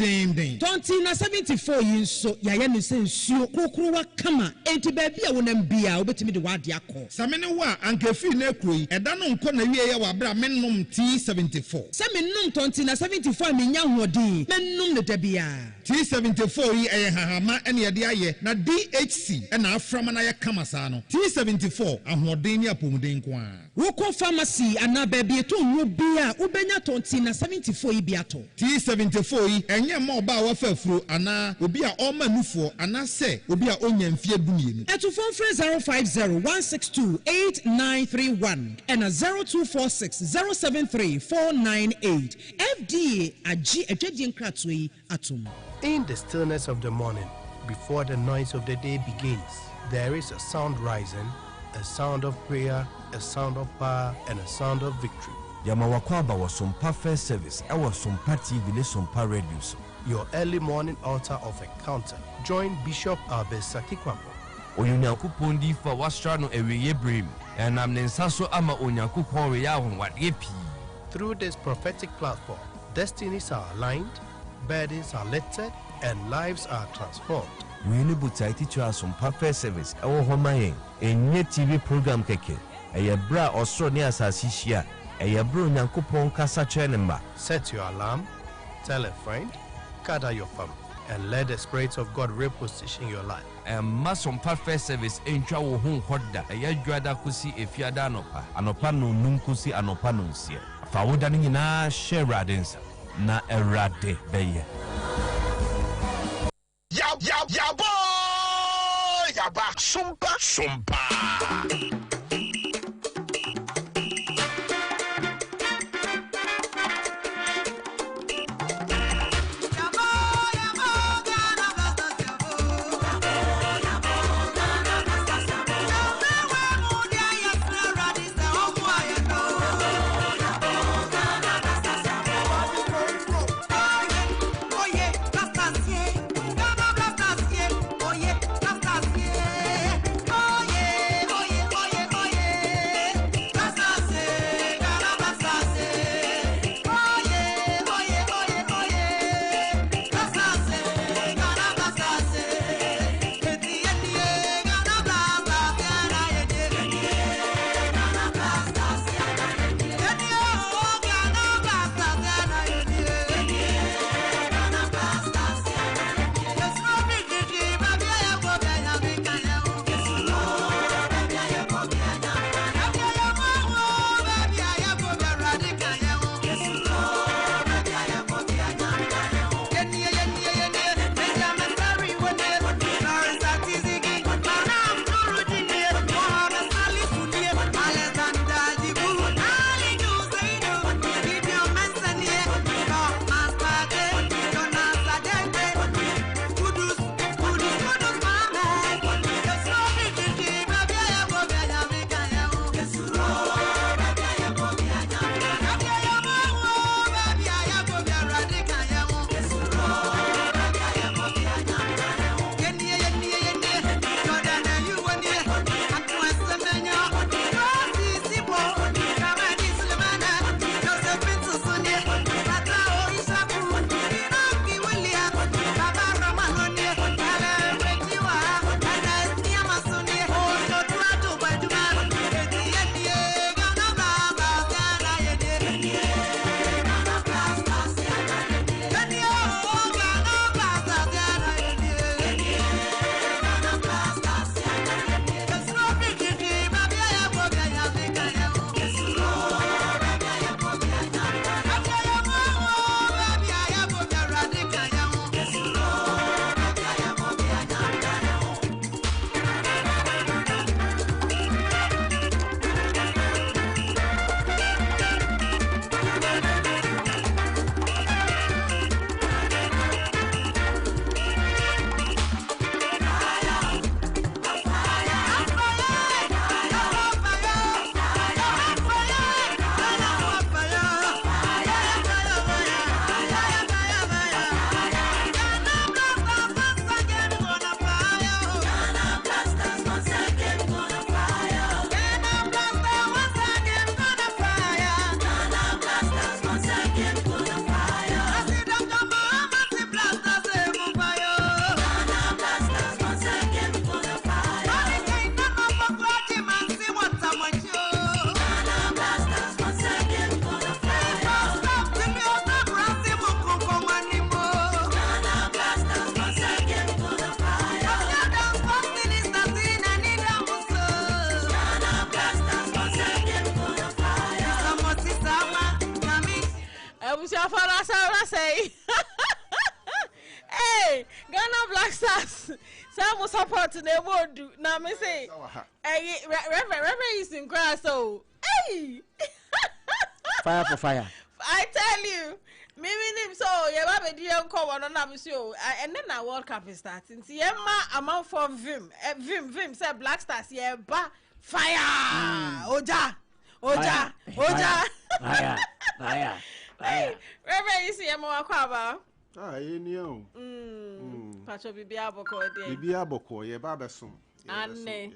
tonti na 74 yinso yaye ne sensuo kokrowa kama enti baabia wonam bia obetimi de wade akọ samene wa anka fi na ekroyi eda no nko na wie ye wa bra mennom T74 samennom tonti na 74 menya hodin mennom ne dabia T74 yi eye hahama ene ye de aye na DHC ena aframa na ye kama saa no T74 ahoden ne apomuden ko a woko pharmacy ana baabia to nwo bia ubenya tonti na 74 yi biato T74 yi enye ma oba wa fafuro ana obi a oma nufo ana se obi a onya mfie dumienu eto phone 050-162-8931 and 0246-073-498 FDA agi edwedie nkratoi atom. In the stillness of the morning, before the noise of the day begins, there is a sound rising, a sound of prayer, a sound of power, and a sound of victory. Yamawakwaba was Sompa First Service. I was Sompa TV, Sompa Radio. Your early morning altar of encounter. Join Bishop Abesakikwapo. Onyankopon di fa wastrano eweye brim. And I'm Nensaso ama Onyankopon we ya honwade pi. Through this prophetic platform, destinies are aligned, burdens are lifted, and lives are transformed. We need to teach us Sompa First Service. Our home enye TV program keke. Eye bra osro ne asasi hia. Set your alarm, tell a friend, gather your family, and let the Spirit of God reposition your life. And Mason First Service in Chawo Home Hoda, a Yagrada Kusi, if Yadanopa, Anopano Nunkusi, Anopano Sia. Fawudani na share radins, na erade beye. Ya boy, ya ba Sompa. Reverend is in grass, so hey. Fire for fire. I tell you, maybe so you have a dear call on another show, and then our World Cup is starting. See, Emma amount for Vim said Black Stars, yeah, ba fire, Oja, Fire. Hey, Reverend, you see Emma Kwaba. Ah, you know. Pacho Bibia Boko, Bibia Boko, ye Babasum. Anne.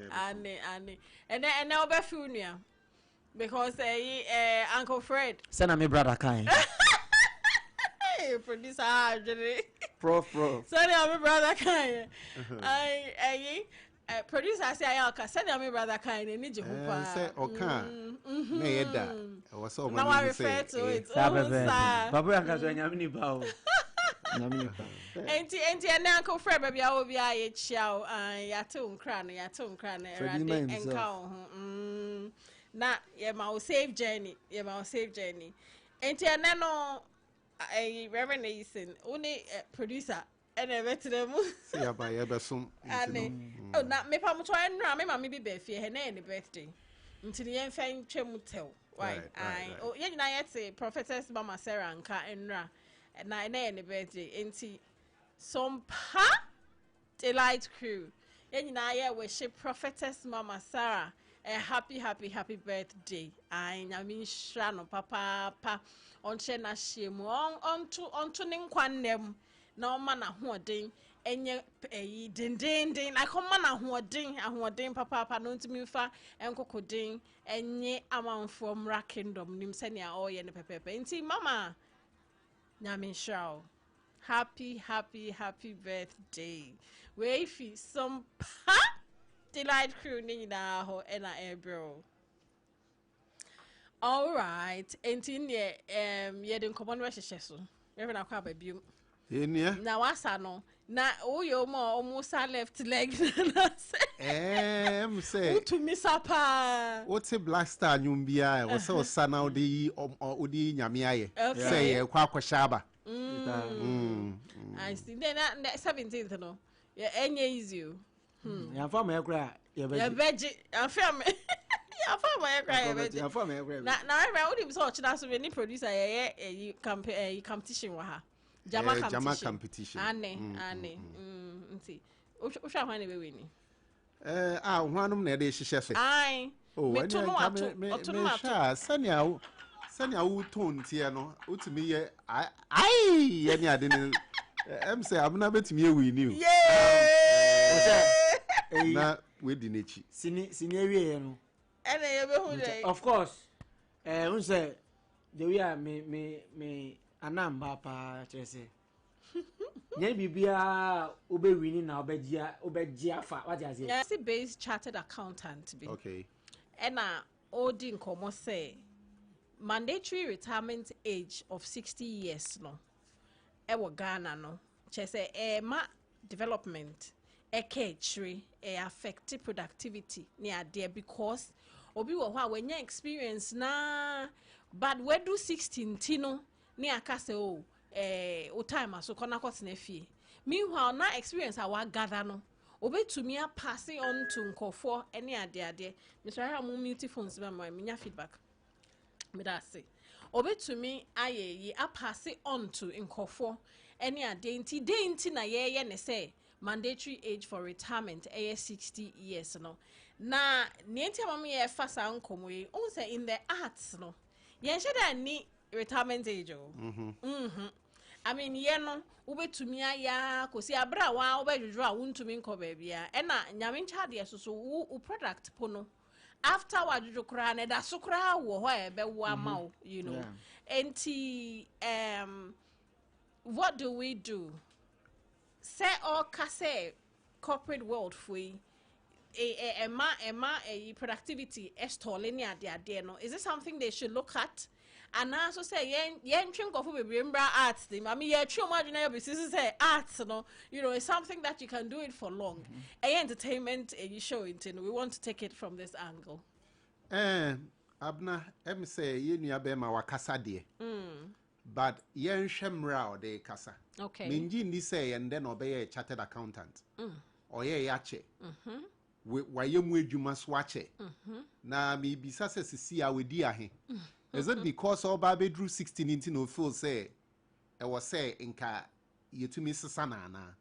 And now Befunia. Because Uncle Fred. Send me brother kind. Hey, producer Adri. Prof. Send me brother kind. Producer say I send me brother kind. Need you say okay. Me da. Was so now I refer to it. Babu akazo nyamini bawo. Enti Uncle Fred baby I will be a chow ya tum cran erade enka na ye ma save journey enti no Reverend Eason only producer and a veteran say about ye besum oh na me pa mo to enra me ma me bi be fie he na any birthday nti ne yen fan twem tel why oh ye nyina yet prophetess mama Sarah nka enra na any birthday enti Sompa Delight Crew ye nyina ye worship prophetess mama Sarah a happy birthday. I mean shano papa on chena shemu on to ninkwanem na man ahoden enye din like man ahoden papa no ntimi fa enkokodin enye amanfo mra kingdom nim se ne all ye ne pepepe nti mama nyame shao happy birthday we fi some Delight Crew ni na ho ena ebro. All right, enti ne ye den common we hyehyɛ so. We na kwa ba biom. Enia. Na wasa no. Na wo yo mo almost left leg na say. Em say. To miss up. What's a Black Star nyum bia e wo say osa na odi nyame aye. Say ye kwa kwashaba. I see. Then 17th no. Yeah, enye easy. Ya fa me kra ya veggie. Ya fa me kra ya veggie. Ya fa me kra. Na I would so china so any producer ye competition wa ha. Jama competition. Ane. Nti. O hwa hwan na be we ni. Hwanum na de hyehyɛ so. Ai. Me to no ato. Sanya wo ton tie no utimi ye ai ye ni ade ni em say abuna betimi ye wi ni na we di nechi sini ewie no ene ye be hu dey of course un say the way me anamba pa chese nye bibia obe wini na obegia afa what you say yes based chartered accountant be okay ena odi nkomo say mandatory retirement age of 60 years no ewo Ghana no chese ma development ekechre affect productivity ni ade because obi wo ho a wenya experience na but we do 16 tino ni akase o time aso kona kotena fie meanwhile na experience a wa gather no obetumi a pass on to nkofo ene ade Mr. Hamu mute phones ba my nya feedback me da say obetumi aye a pass on to nkofo ene ade nti na ye ne say mandatory age for retirement 60 years no na nienti amam ye fa sa nkomo yi on say in the arts no ye nheda ni retirement age I mean ye no ubetumi aya kosi abra wa ubedwodwo a wuntumi nko ba bia e na nyame ncha de so wo product po no after wadwodwo kra na da so kra wo ho e be wo ama you know enti what do we do? Say all kase corporate world free a productivity estalling ade no is it something they should look at and also say yen twin go for remember arts I mean yeah true marginal business say arts no you know it's something that you can do it for long entertainment you show it and we want to take it from this angle Abna em say ye nua be ma wakasa de but yen hwemra de kasa okay minji ndi say and then obey a chartered accountant or ye yache waye mu adwuma so ache na me bisa se sisi a wedi ahe is it because oba bedru 16 into no feel say e was say nka yetumi sesa na ana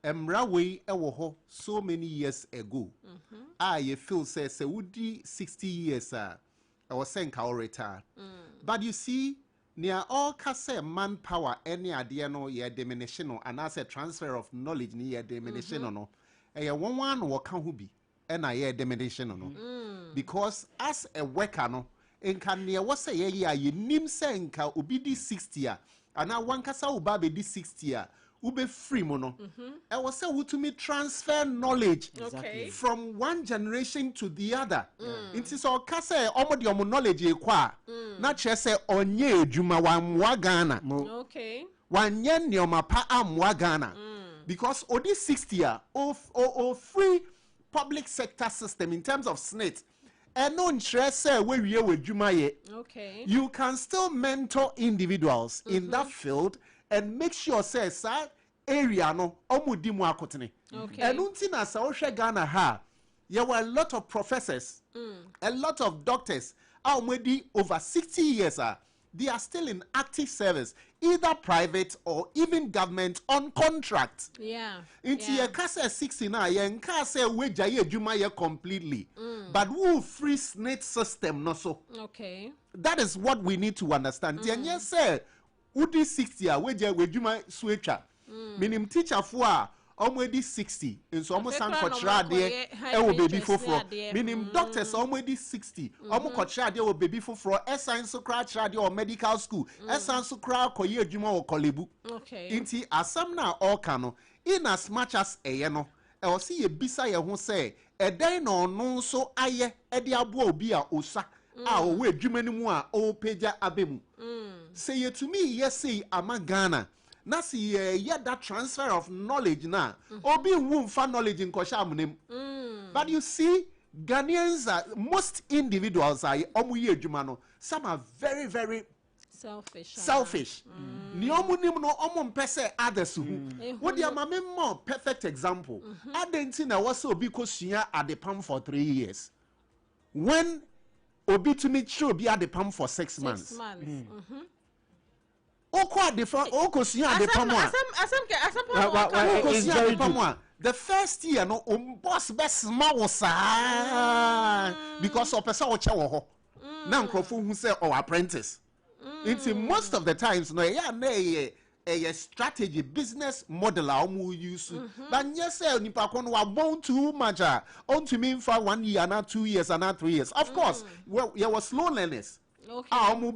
emra we ewo ho so many years ago ye feel say wudi 60 years I was saying ka retire but you see near all ka say manpower any ade no ye diminishing no and as a transfer of knowledge ni ye diminishing no e one waka ho bi and ye diminishing no because as a worker no enka near was say ye nim say nka obi di 60 a ana wankasa uba be di 60 a ube free mono I was say to me transfer knowledge from one generation to the other it is all kase omo de omo knowledge ekwa na che say onye edwuma wanwa Ghana wanye neoma pa amwa Ghana because odi 60 a o free public sector system in terms of SNIT and no interest say where we edwuma ye you can still mentor individuals in that field and make sure say sir area no omudi mu akotene and unti na sa ohwe Ghana ha there were a lot of professors a lot of doctors already over 60 years they are still in active service either private or even government on contract into ye kase 60 na ye nka say weja ye adwuma ye completely but who free SNIT system no so that is what we need to understand ye say udi 60 a weja adwuma swetwa minim teacher fo a already 60 in so almost san kochra de e wo baby foforo minim doctors already 60 almost kochra de wo baby foforo science so kra chra de or medical school science so kra koye adwuma wo kolebu inti asam na all kano in as much as eye no e o see ye bisa ye ho say e dan na ono so aye e de abo obi a osa a o we adwuma ni mu a o peja abemu say ye to me yes say ama Ghana na si that transfer of knowledge na obi wumfa knowledge in kosha but you see Ghanaians are most individuals are omuye adwuma no some are very very selfish ni omunim no omompese others hu what dia mame more perfect example adenti na was obi kosua adepam for 3 years when obi to me show obi adepam for 6 months the first year no boss best was because of person wo che wo ho na nkrofo hu say our apprentice it's most of the times no a strategy business model omu use but yes nipa kon wa born too much on to mean for 1 year and 2 years and 3 years of course well there was slow learners but no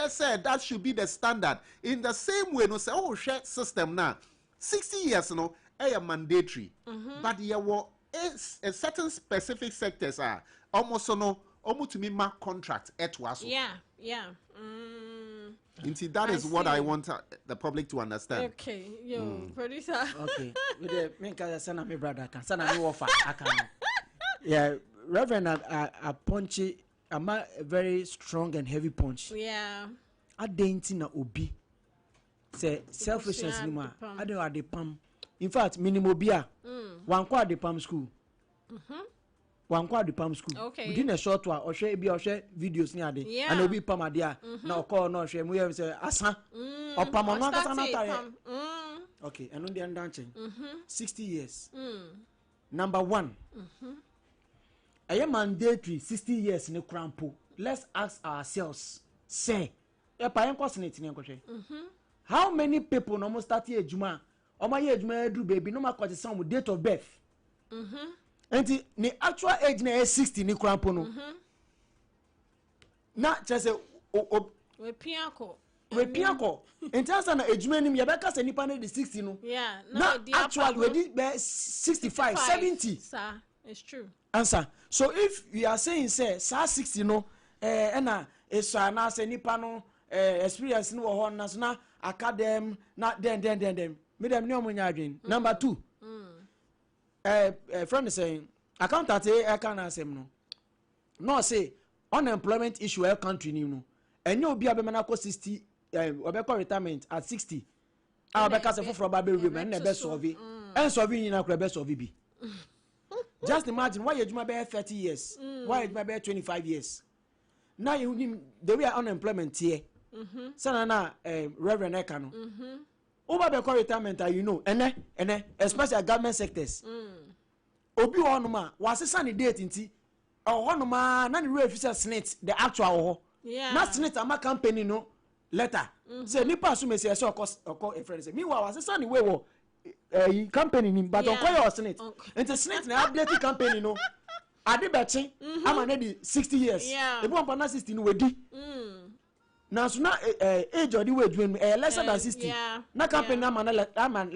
said that should be the standard in the same way no say share system now 60 years no mandatory but there were a certain specific sectors almost no almost to me mark contract that is what I want the public to understand. Okay, producer. Okay, with the main sana me brother can sana me offer yeah. Reverend a punchy a very strong and heavy punch. A dainty na obi say selfishness ni ma ade the pam. In fact, minimum bia one kwa the pam school. One kwa the pam school. Within a short while or share videos ni ade and obi pam ade na call no share mu say asa or pam on na okay, and on the dancing 60 years. Number 1. I am mandatory 60 years in the crampo. Let's ask ourselves, say, how many people almost start here juma? Or my age may do baby no matter some with date of birth. And the actual age is 60 in the crampo no. Not just a we pianco. In terms of age minimum, you better say nipa na 60 no. Yeah, no. Actually, we did 65, 70. Sir, it's true. Answer. So if you are saying say 60 no na eso na say nipa no experience no ho na so na academ na then me dem no munya adwen. Number 2 friend is saying accountant can asem no say unemployment issue our country ni no enye obi abemana ko 60 obekọ retirement at 60 abeka se foforo ba be room na be solve and so we in a best of VB. Just imagine why you be 30 years, why you be 25 years. Now you the way unemployment here. Sana Reverend Ekano. Over the retirement, you know, and especially government sectors. Obi Honoma was a sunny date in tea. Or Honoma, none refusal snitch the actual. Yeah. Not snitch a company no letter. Say Nipa Sume say so cost or a friend. Meanwhile, was a sunny way a company, but on call your snitch. And the snitch na update company no. Adi betting, I'm already 60 years. Yeah. The one for 16 we di. Now so now age or the way doing lesser than 60. Yeah. Na company I'm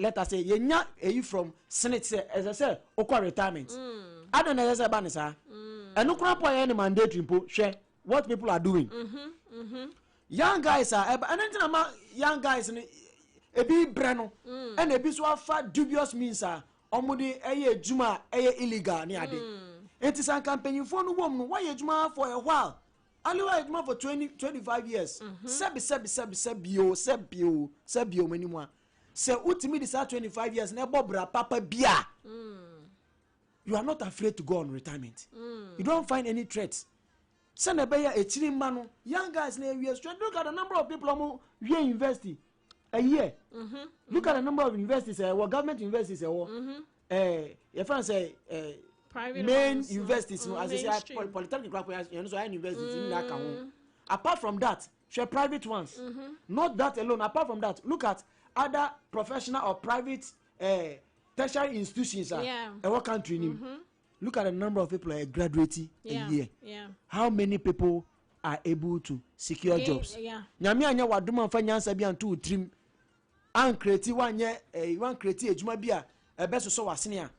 let us say you from snitch as I say okwa retirement. I don't know say ban sir. And no crap any mandatory share what people are doing. Young guys are and anything about young guys a bit brano and a bit so far dubious means are omudi juma illegal ni ade. It is a campaign for no woman why juma for a while. Only juma for 25 years. Sebio many more. Say ultimately this 25 years na bobra papa bia. You are not afraid to go on retirement. You don't find any threats. Send a bayer a chilling man, young guys near years. Look at the number of people who are university a year. Look at the number of universities, what government universities, your friends say private main ones, universities, as I say, polytechnic universities in that. Apart from that, share private ones. Not that alone. Apart from that, look at other professional or private tertiary institutions our country. Look at the number of people graduating a year. How many people are able to secure jobs? Nyame anya waduma fa nyansa bia nto trim an create one year one create ejuma bia ebeso so wasene a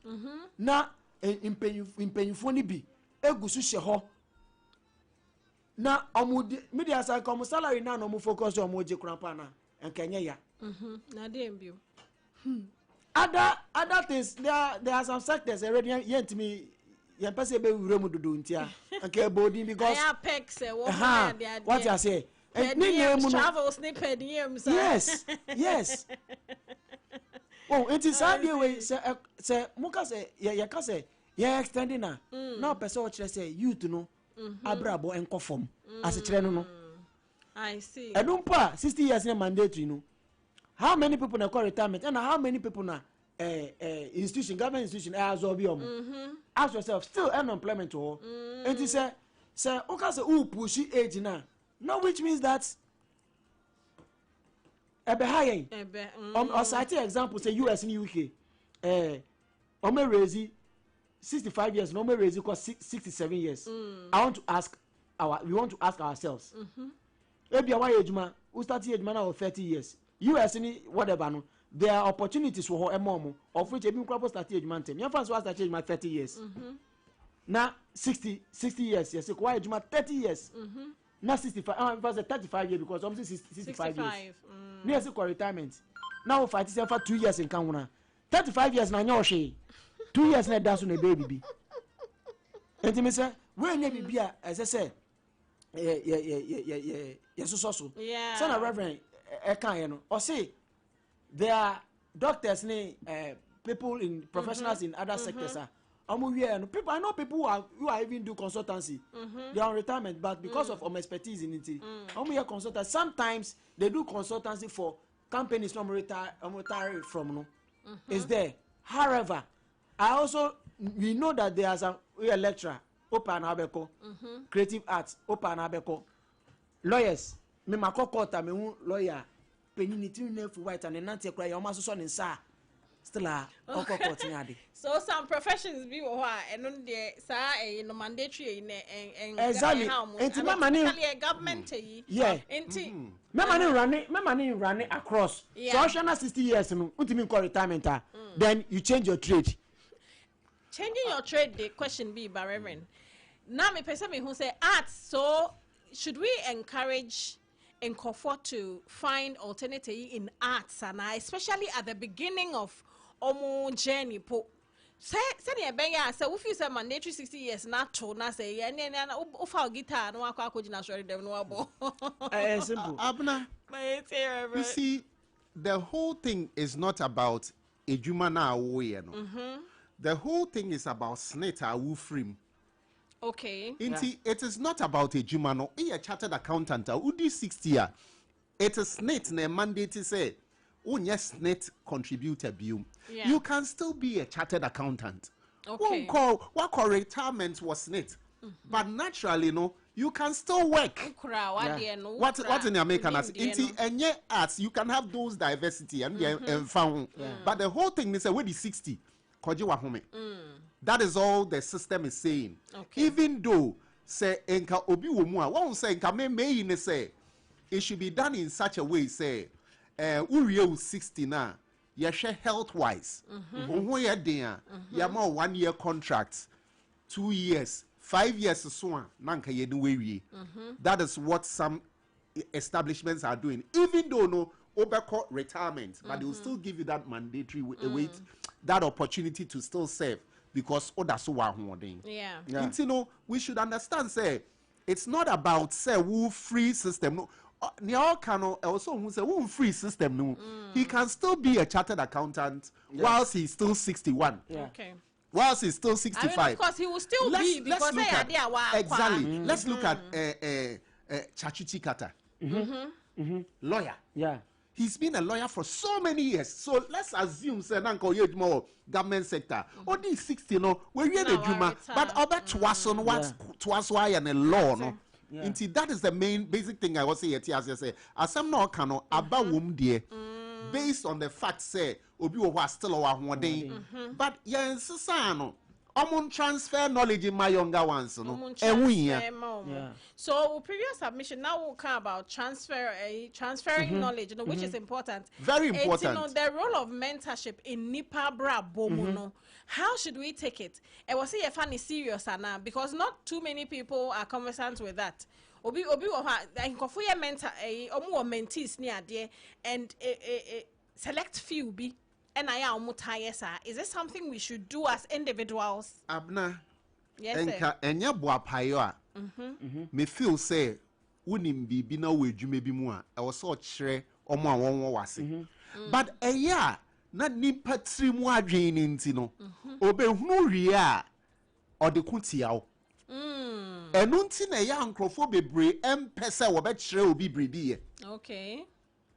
na impenyufo ni bi egusu hye ho na omudi media sa come salary na no mo focus on mo je krampa na enkenye ya na dem bio. Other things there are some sectors already yet me yen pese be wure mu dudu ntia okay body because what I say travel snippet yes oh it is hard way say muka say ya ka say ya extending na now person what say youth no abrabo enko form as kire no I see edumpa 60 years na mandatory no. How many people na call retirement and how many people na institution government institution as obiom ask yourself still unemployment or and it say okay say who push age now which means that ebe high or cite example say US and UK ome raise 65 years no me raise cause 67 years we want to ask ourselves maybe why ejuma who start ejuma now 30 years US any whatever no there are opportunities for her mom of which even crop start age man time. Your fans was start age my 30 years. Now 60 years. Yes, why age my 30 years. Now 65 was 35 years because almost 65 years. Near say retirement. Now fight say for 2 years in Kanuna. 35 years na nyoshi. 2 years na dance on a baby. And me say when you be as I say yes so. Yeah. So Reverend or say there are doctors people in professionals in other sectors people I know people who are even do consultancy they are on retirement but because of expertise in it consultants sometimes they do consultancy for companies from retire from no is there. However we know that there are some lecturer open abeko creative arts open abeko lawyers me makokota me hu lawyer penity nefu white and nanti ekra ya so nsa still a kokota ade so some professions be ho a eno de sa no mandatory exactly enti mama ni government yi enti mama ni run across so na 60 years no ultimate call retirement then you change your trade. Changing your trade, the question be by Reverend now me person me who say arts, so should we encourage and comfort to find alternative in arts and especially at the beginning of omo journey po say the benya say if you say mandatory 60 years not to na say o fa guitar no akwa akojina sori dem no abo simple Abena, you see the whole thing is not about ejuma na awoye no. The whole thing is about snit awu frame. Okay. It is not about ejuma no. A chartered accountant udi 60 year. It is snit na mandate say yes net contributor bill. You can still be a chartered accountant. Okay. What call retirement was net. But naturally, no, you can still work. What in American as and yet as you can have those diversity and found. But the whole thing is a way 60. That is all the system is saying. Okay. Even though say enka obi womua, won't say enka me say it should be done in such a way say uriel 60 na you share health wise. You more 1 year contracts, 2 years. 5 years so nanka ye no we. That is what some establishments are doing. Even though no overcourt retirement, but they will still give you that mandatory wait, that opportunity to still serve because that's so yeah. You know, we should understand say it's not about say who free system no. Also who say who free system no. He can still be a chartered accountant whilst he's still 61. Yeah. Okay. Whilst he's still 65. I mean, of course, he will still be because they are there. Exactly. Let's look at Chachuchi Kata. Lawyer. Yeah. He's been a lawyer for so many years. So let's assume, say, Nanko more government sector. Only 60, no, we're here the Juma. But other twas why and a law, no. Indeed, that is the main basic thing I was saying here. As I say, as I'm not cano about whom dear. Based on the fact say obi wo still our one day, but yeah, no transfer knowledge in my younger ones no so previous submission now we'll come about transferring knowledge, you know, which is important, very important. You know, the role of mentorship in nipa bra bomuno. How should we take it? I was say funny serious now because not too many people are conversant with that. Obi nkofo ye mentor omo mentees ni ade and select few be and I am mutayesa. Is this something we should do as individuals? Abna. Yes, sir. Enya boa payo a. Me feel say unim bibi na we dwuma bi mu a e wo so kire omo a won wase. But eya na nipa tiri mu adwen ni nti no. Obehunu wie a ode kutia wo. Enu nti na ya nkrofo bebre empese wo be kire obi brebi. Okay.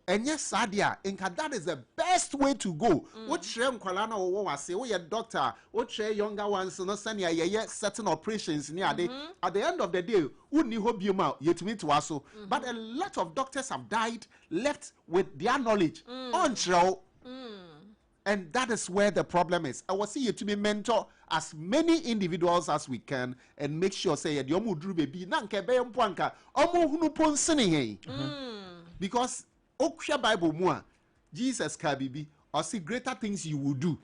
And yes, Sadia, that is the best way to go. What share Nkwalana or wase, or your doctor, what share younger ones, no send ya certain operations near day. At the end of the day, wouldn't you hope you out yet me to us? But a lot of doctors have died, left with their knowledge on show. And that is where the problem is. I will see you to be mentor as many individuals as we can and make sure say the omu drew baby nanke be mpanka omu hunu pon sini because Okusha Bible mua Jesus kabibi or see greater things you will do.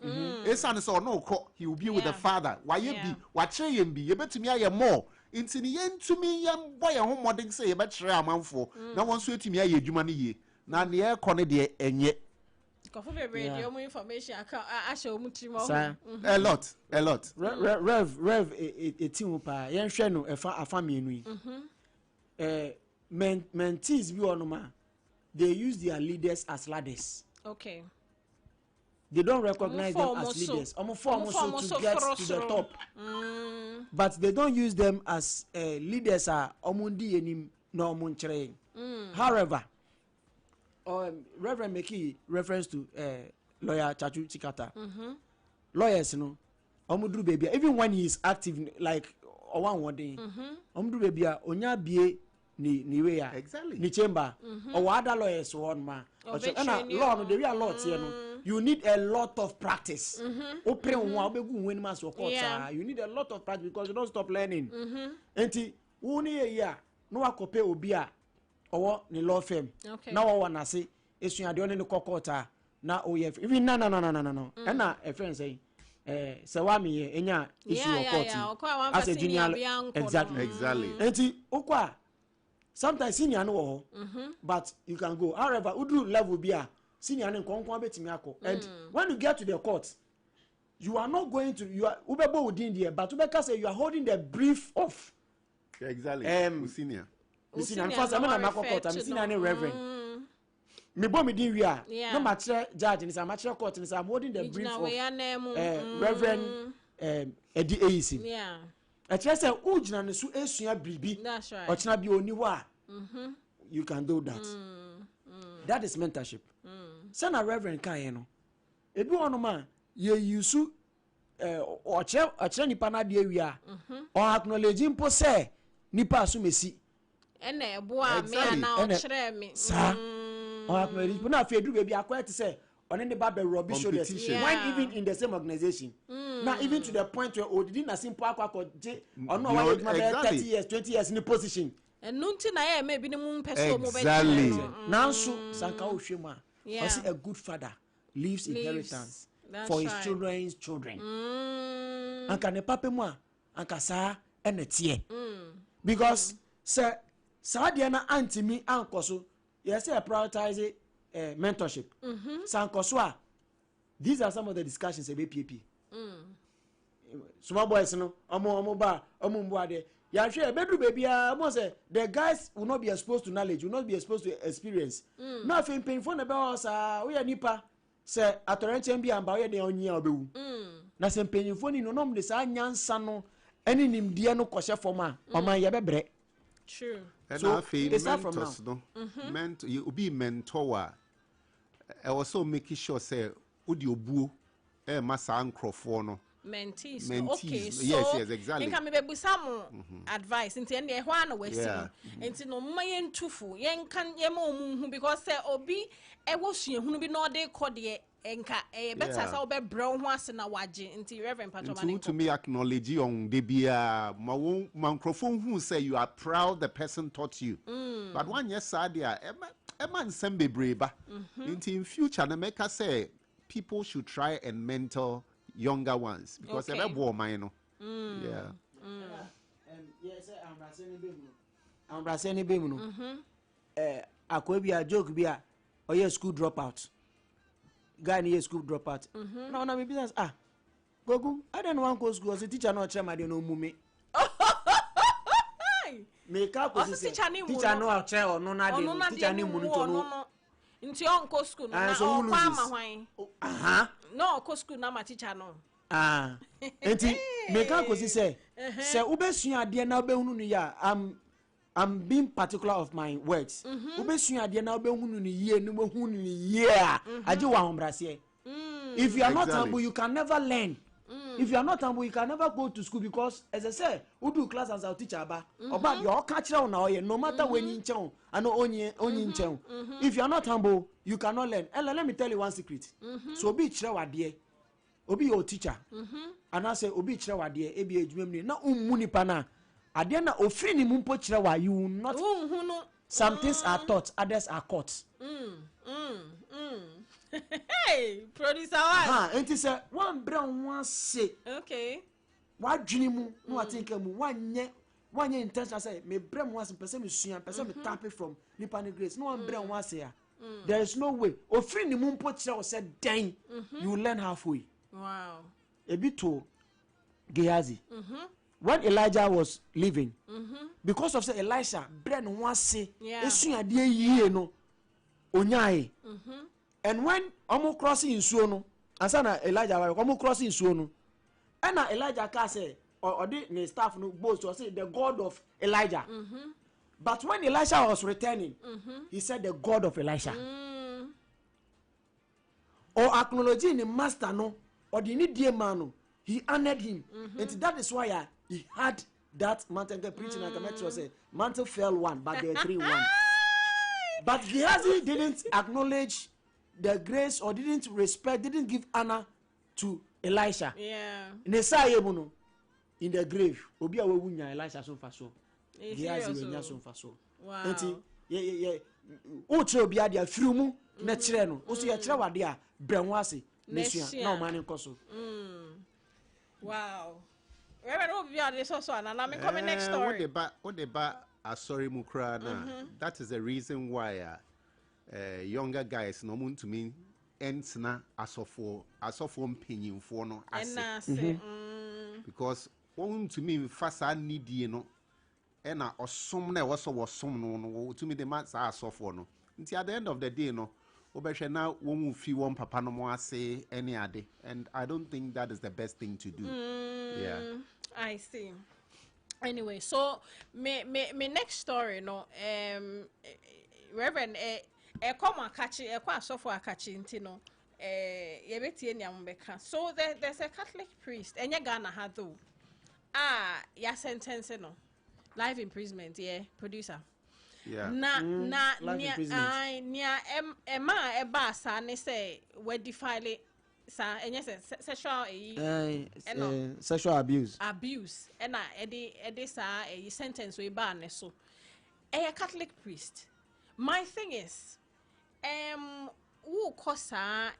Esan so no he will be with the Father. Why you be what yem be you bet me aye more into the end to me yam boy home modern say bet share amanfo na won so to me aye adwuma ne ye na ne e kone de enye kofo be radio more information a show mu timo a lot rev etimu pa yen hwe no afa mienu yi mentees bi onoma. They use their leaders as ladders. Okay. They don't recognize them as leaders. To get to the top. But they don't use them as leaders. However, Reverend Meki reference to lawyer Chachu Chikata. Lawyers, you know, baby. Even when he is active, like one day, baby, onya bie. Ni way exactly ni chamber or other lawyers one ma law no there are lots here no you need a lot of practice open one obegu when mas court you need a lot of practice because you don't stop learning enti woni ye no akope obi a owo ni law firm na wo na say esuade oni ni court na oyef even no and na a friend say sawami ye enya issue of court as a junior exactly enti okwa sometimes senior no but you can go. However, udu level be a senior and konkon betimi akọ. And when you get to the court, you are not going to you are ubebo within there, but ubeka say you are holding the brief of exactly senior. Senior first I'm na court, I'm senior and reverend. me bo me din wi a no ma kire judge ni sa ma kire court ni sa I'm holding the brief of Reverend Edi AEC yeah a kire say u gina ne so esua bribi that's right o kina bi oni wa you can do that that is mentorship say na Reverend kan no ebi wono ma ye yusu o kire nipa na de wi a o acknowledge impo say nipa aso mesi ene eboa me na o kire me sa o acknowledge na fe duru baby akwa te say on any bad rubbish shoulders when even in the same organization now even to the point where odidi na simple akwa ono why you 30 years 20 years in the position nunti na ya maybe ni mu person mo be now so sanka o hwemu a good father leaves inheritance for his children's children anka ne papa mu anka sa enetie because sir sadia na antimi ankoso yes I prioritize mentorship sankoso these are some of the discussions about PAP small boys no omo ba omo mbuade ya hwe bedru baby mo say the guys will not be exposed to knowledge, will not be exposed to experience na fe painful na be us we ya nipa say atorenche bi amba we de onyi obewu na se painful ni no nom de sa nyansa no eni nimdie no kohye forma oman ye bebre true so mentors no mentor you be mentor I also make sure say odi obuo masa nkrofo no mentees. Okay, so yes exactly nka me bebu some advice nti ene ho ana wasi nti no mma yentufu yenkan yema omunhu because say obi ewo suahunu bi no de kode enka better say obe brown ho ase na waje nti Reverend Patron to me acknowledge on de bia ma nkrofo hu say you are proud the person taught you but one yes sadia man nsem bebreba in future na make say people should try and mentor younger ones because they are mine yeah yes I'm braseni bemu no akwa bia joke bia oye school dropout guy ni school dropout no na me business gogu I don't want go school as a teacher no chema de no mume me ka ko teacher no che ono na de teacher ni mu no nti onko school na o kwa ma hwan no ko school na ma teacher no enti me ka ko say ubesua ade na obehunu no ya I'm being particular of my words ubesua ade na obehunu no ye no behunu no ye aje wa hombrase if you are not humble you can never learn if you are not humble you can never go to school because as I say who do class as our teacher ba oba your catch down na oye no matter when you nchen ano onye nchen if you are not humble you cannot learn and let me tell you one secret so be kire wade obi your teacher and I say obi kire wade e bi adwumam ni na ummu nipa na ade na ofiri ni mu mpo kire wa you will not some things are taught others are caught hey producer one enti say one brown one say okay wa dwini mu no watinka mu wanye intention say me brem one person me sua person me tap from nipa ni grace no one brem one say there is no way ofiri ni mu mpo kire o say dan you learn halfway wow ebito Gehazi when Elijah was living because of say Elisha brem one say esua de yie no onyae and when omo crossing insuo no ansa na Elijah wa omo crossing insuo no and na Elijah ka say or the staff no boast or say the God of Elijah but when Elisha was returning he said the God of Elisha or acknowledging the master no or the need man no he honored him and that is why he had that mountain preaching like a metro say mantle fell one but there are 3-1 but Gehazi didn't acknowledge the grace or didn't respect, didn't give honor to Elisha. Yeah. In the grave, obi awe wunya Elisha so faso. Gehazi wunya so faso. Wow. Enti o tre obi ade afiru mu na kire no. O so ye kire wade a brenwase nesua na o mane nkoso. Wow. Reverend obi ade so na me come next story. What the ba asori mu kra na. That is the reason why younger guys no mun to me ensna asofo mpanyimfo no ase because won to me fasa nidie no e na osom na woso wosom no to me the man sa asofo no nti at the end of the day no obeshe na won fi won papa no mo ase any ade, and I don't think that is the best thing to do. Yeah, I see. Anyway, so me next story no Reverend come akachi asofo akachi ntino yebetie nyambeka. So there's a Catholic priest enya Ghana ha though. Ya sentence no. Life imprisonment, yeah, producer. yeah. Eba sa ne say we defile sa enye sexual abuse and edi sa a sentence we ba ne so a Catholic priest. My thing is who kosa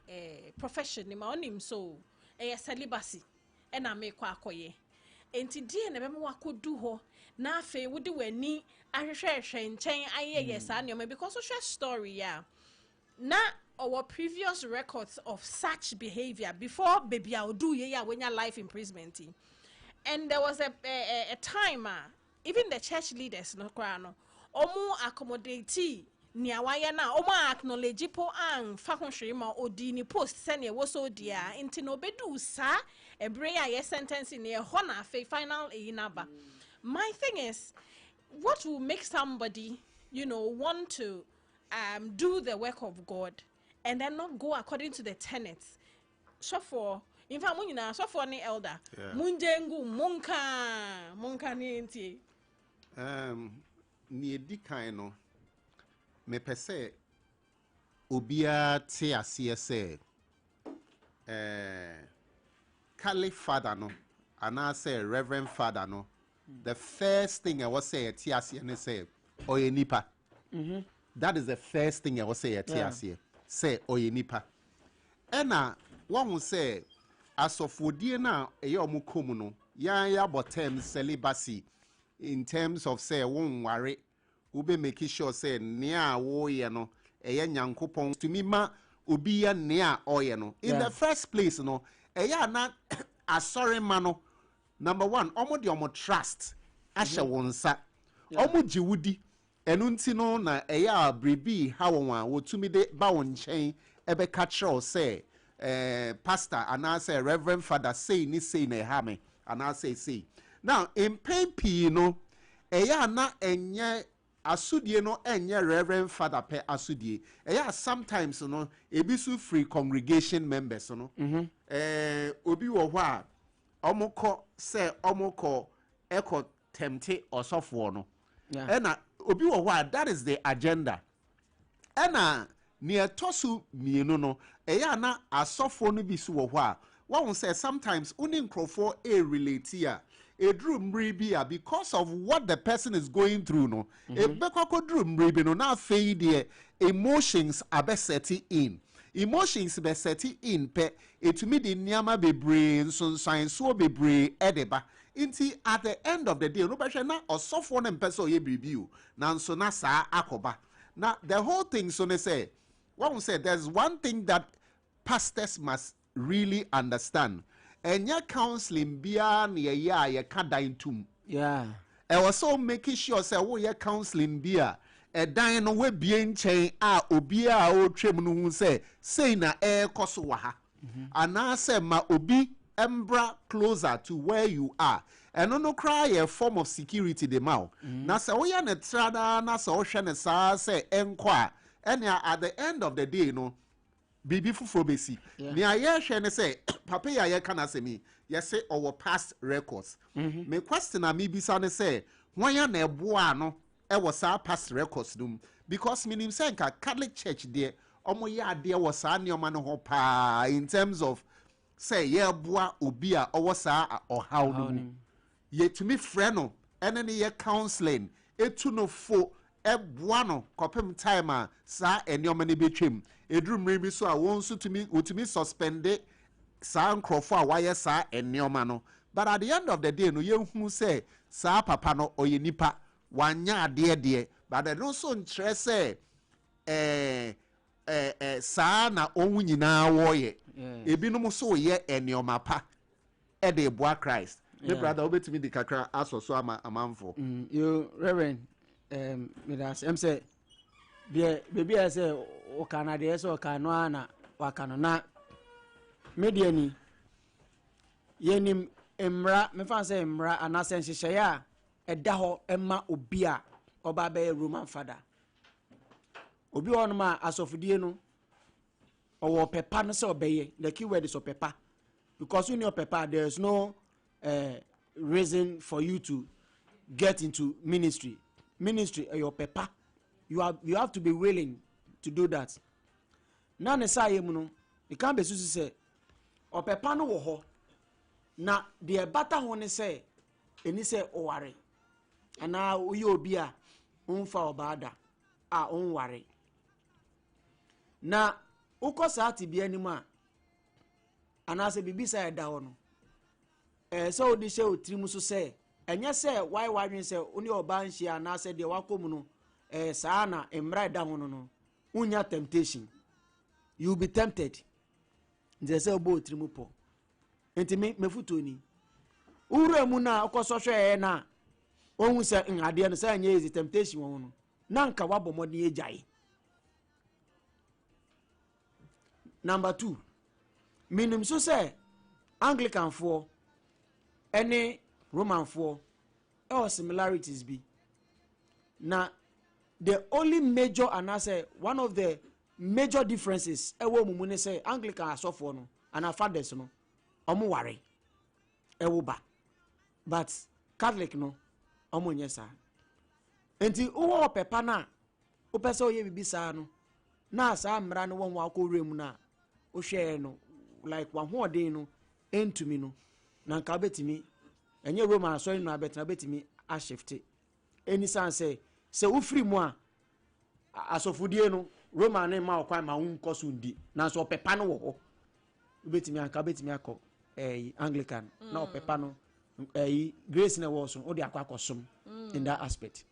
profession ma onim so a celibacy and I make kwakoye enti die na be mo akodu ho na afi wodi wani ahwehwehwe nchen aye sa ne because so share story ya na our previous records of such behavior before baby odu ye ya when your life imprisonment. And there was a time even the church leaders no kra no omu accommodate ni awaya na omu acknowledge po an fa ho hwe ma odi ni post se ne wo so dia nti no bedu sa ebre ya ye sentence ni e ho na fe final inaba. My thing is, what will make somebody, want to do the work of God and then not go according to the tenets? So for, in fact, so for any elder, munjengu munka ni enti. Ni edi kaino me pese obia te asie se Catholic father no ana say reverend father no. The first thing I was say at TSC and say oye nipa. That is the first thing I was say at TSC. Say oye nipa. Ena one will say as of wodie na eyomu komuno ya about terms celibacy in terms of say won worry ube make sure say nea wo ye no eye nyankopon to me ma obi ya nea oye no. In the first place no eya na asori mano. Number one, omo di omo trust asha wonsa. Omo jiwudi enunti no na eya brebi ha wonwa wotumi de ba won chen ebe ka kire say pastor and I say reverend father say ni say na ha me and I say. Now in papi no eya na enye asudie no enye reverend father pe asudie. Eya sometimes no ebisu free congregation members no. Obi wo ho a omoko say omoko eko temte osofo no ena obi wo ho that is the agenda ena ne etosu mienu no eya na asofo no bi su wo ho a won say sometimes uni nkrofo relate ya edru mri bi because of what the person is going through no ebekoko dru mri bi no na afei de emotions abeseti in. Emotions be setting in pe etumi di nyama bebre nsonsan so bebre edeba inti at the end of the day no be hwe na osofo na mpese oye biribi o na nso na saa akoba na the whole thing so ne say one say there's one thing that pastors must really understand enya counseling bia na ye ka dan tum I was so making sure say wo ye counseling bia dan no we bie nchen a obi a o twem no hu say na koso wa ha ana say ma obi embra closer to where you are and no cry a form of security the mouth na say we ya na trada na say o hwe ne sa say enko a at the end of the day no bibi fufuro besi ni aye hwe ne say papa ya ye kana say me ye say our past records me question na me bisa ne say hwan ya na eboa no was our past records dum because minim say nka Catholic Church there omo ya ade was sa neoma no ho pa in terms of say ye boa obi a was sa ohaw no ye to me friend no ene ne ye counseling etu no fo eboa no kopem time a sa eneoma ne betwem edrum rebi so a won so to me suspend sa nkrofo a waye sa eneoma no but at the end of the day no ye hu say sa papa no oye nipa wanya ade but I don't so interest saa na onwu nyina wo ye ebinom so ye enioma pa e de boa Christ me brother obetimi di kakra asoso amanfo you reverend me that say the baby I say o Canada so kano ana wakano na media ni yenim emra me fan say emra anasen hyehyɛ ya ɛda hɔ ɛma obi a ɔba bɛyɛ Roman father obi hɔ no ma asɔfodie no ɔwɔ pepa no sɛ ɔbɛyɛ the key word is pepa because when you pepa there is no reason for you to get into ministry your pepa you have to be willing to do that na ne sa yɛ mu no e kan be susu sɛ ɔpepa no wɔ hɔ na de bata ho ne sɛ eni sɛ ɔware ana oyi obi a onfa ɔbaada a onware na ukɔ saa te bia anim a anaasɛ bibisa ɛda hɔ no sɛ odi hyɛ otiri so sɛ ɛnyɛ sɛ why wadwen sɛ oni ɔba nhyia anaasɛ deɛ wakɔ mu no saa na mmra ɛda ho no unya temptation you be tempted nze sɛ obo otiri mu pɔ enti mefuto ni ura mu na ɔkɔsɔ hwɛ na ohun sɛ adeɛ no sɛ nyɛ easy temptation wɔn no na nka wabɔ mɔden agyae. Number 2, minim so say Anglican for any Roman for or similarities be. Now, the only major and I say one of the major differences ewo mumune say Anglican aso for no and our fathers no omo ware ewo ba but Catholic no omo nyesa enti uwo pepa na upese oye bibi sa no na sa mra no won wa ko rem na o hwe no like one ho odin no entumi no na nka betimi enye Roman aso no abetna betimi a shift any san say ufiri mu a asofudie no Roman ne ma okwan ma won so ndi na so pepa no wo ho betimi anka betimi akọ Anglican na pepa no grace na wo so o de akọ akosom in that aspect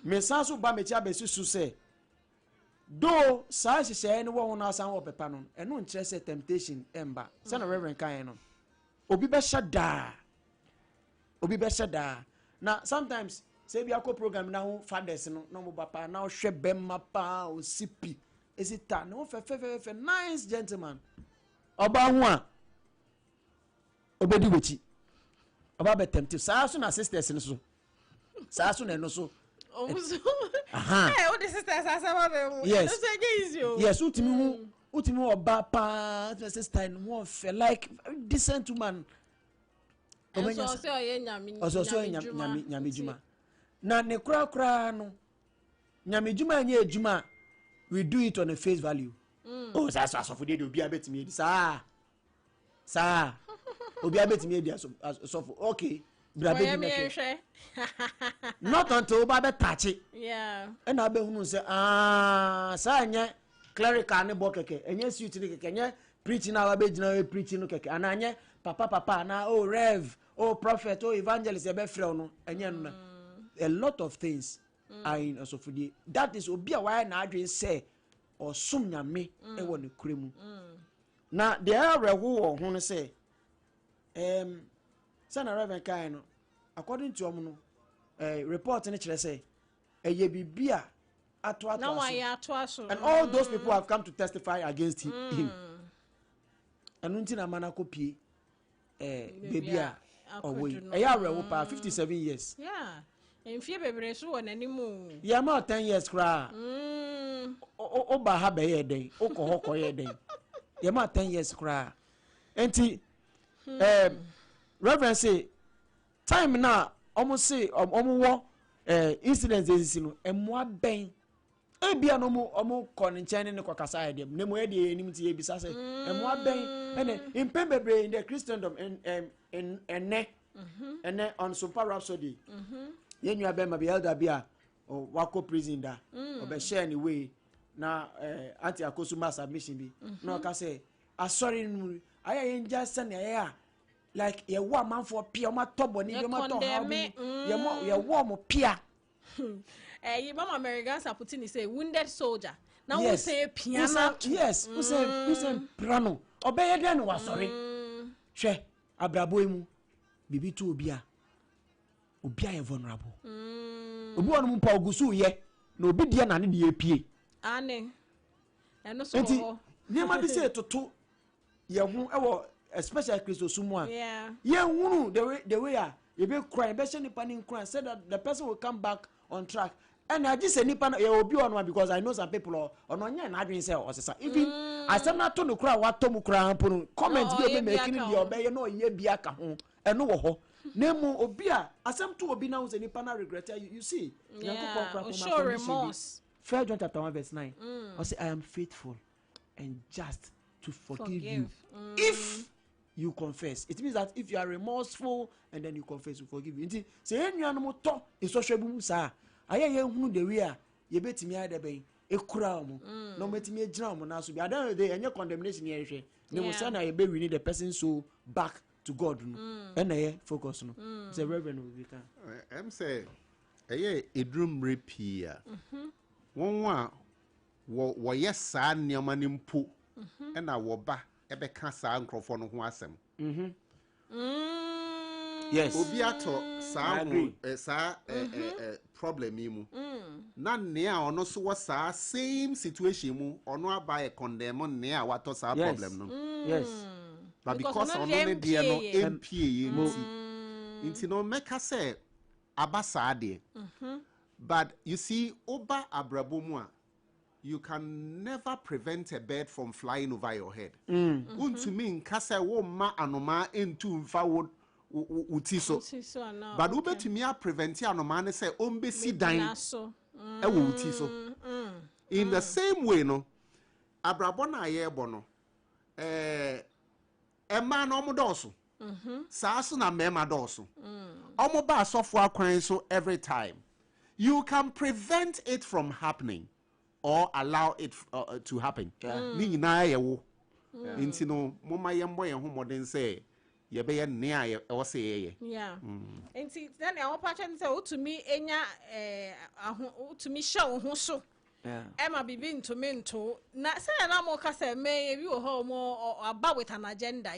me san so ba me tia besusu say do sa hyehyɛ ne wo ho na san wo pepa no eno nkyerɛ sɛ temptation emba sɛ na reverend kan no obi be shada na sometimes say bi akɔ program na ho fathers no no mo papa na hwɛ bemma pa o sipi esita na wo fe nice gentleman oba ho a obedi wechi oba be tempted sa so na sisters no so sa so na no so what the sisters are saying? Yes. Yes, ultimi oba pa sister no fe like decent woman. So nyame juma. Na ne kura no nyame juma nya ejuma we do it on a face value. Oh sa so asofo de obi abetimi edi sa obi abetimi edi asofo okay. Not until Baba touch it. Yeah. And I be who say, say, clerical ne bokeke, and yes, you to the preaching our bed, preaching, and I papa, now, oh, rev, oh, prophet, oh, evangelist, and a lot of things are in also for the that is Obia why I say, or sumya me, I want to cream. Now, the area who say, Sana Reverend Kaino, according to no report in the say eye bibia atwa and all those people have come to testify against him. And until na mana kopie baby a away eya rewo pa 57 years. Yeah. En fie bebre so won animu. Ya ma 10 years kra. O ba ha be ye den, o ko ho ko ye den. Ya ma 10 years kra. Enti Reverend say time na almost say wo incidents is no emwa ben ebia no mo ko ne nchen ne kokasa ya dem ne mo e de enim ti ebisa say emwa ben ene impembebre in the Christendom in ene on Sompa Rhapsody yenua be ma be elder bia o wako prison da obe share ni way na anti akosuma submission bi na ka say asori nu aya yen just na ya like ye wa man for pia ma tobo ni be ma to ha ye wa mo pia you mama Americans are putting it say wounded soldier now we say piano yes we say piano obeye den wa sorry hwe abrabo emu bibi to obia ye vulnerable obi wonu mpa ogusu ye na obi die na ne de epie ane And no so. Niema bi say toto ye ho ewo especially Christosumu a. Yeah. Ye hunu the way you be cry, be say nipa ni cry, say that the person will come back on track. And I just say nipa na ye obi on because I know some people on nya na adwin say osesa. Even asem na to no cry wa to mu cry ampo no comment bi obi making the obey no ye bia ka ho. Eno wo ho. Nemu obi a asem to obi na wo say nipa na regret you see. Yeah. Show remorse. 1 John chapter 1 verse 9. I say I am faithful and just to forgive you if you confess. It means that if you are remorseful and then you confess, you forgive you. Say anyone to in social boom sa aye hunu the way ye betimi ade ben ekura omo no metimi agina omo na so bi adan dey any condemnation here hwe ne mo say na ye be win the person so back to God no and na focus no say reverend we can am say aye edrum repia won wo yes saa nneoma ne mpo na wo ba ebe ka saa nkrofo no ho asem yes obi ato saa problem yi mu na ne a ono so was same situation mu ono aba condemn ne a wato saa problem no yes but because ono ne de no MPA nti no make say abasa de but you see oba abrabo mu a you can never prevent a bird from flying over your head. Untumi nkasa wo ma anoma entu mfa wo utiso. But ubetumi a prevent anoma ne say ombesi dan e wo utiso. In the same way no abrabo na ayebo no ema na omodoso. Saaso na mema doso. Omo ba asofo akwan so every time. You can prevent it from happening or allow it to happen. Ni nyina ye wo. Nti no moma ye mbo ye ho modern say ye be ye ne a ye wo say ye. Yeah. Nti then e wo pa chen say utumi enya utumi sha wo ho so. Yeah. Emma bibi ntumi nto na say na mo ka say me ye bi wo ho mo about with an agenda.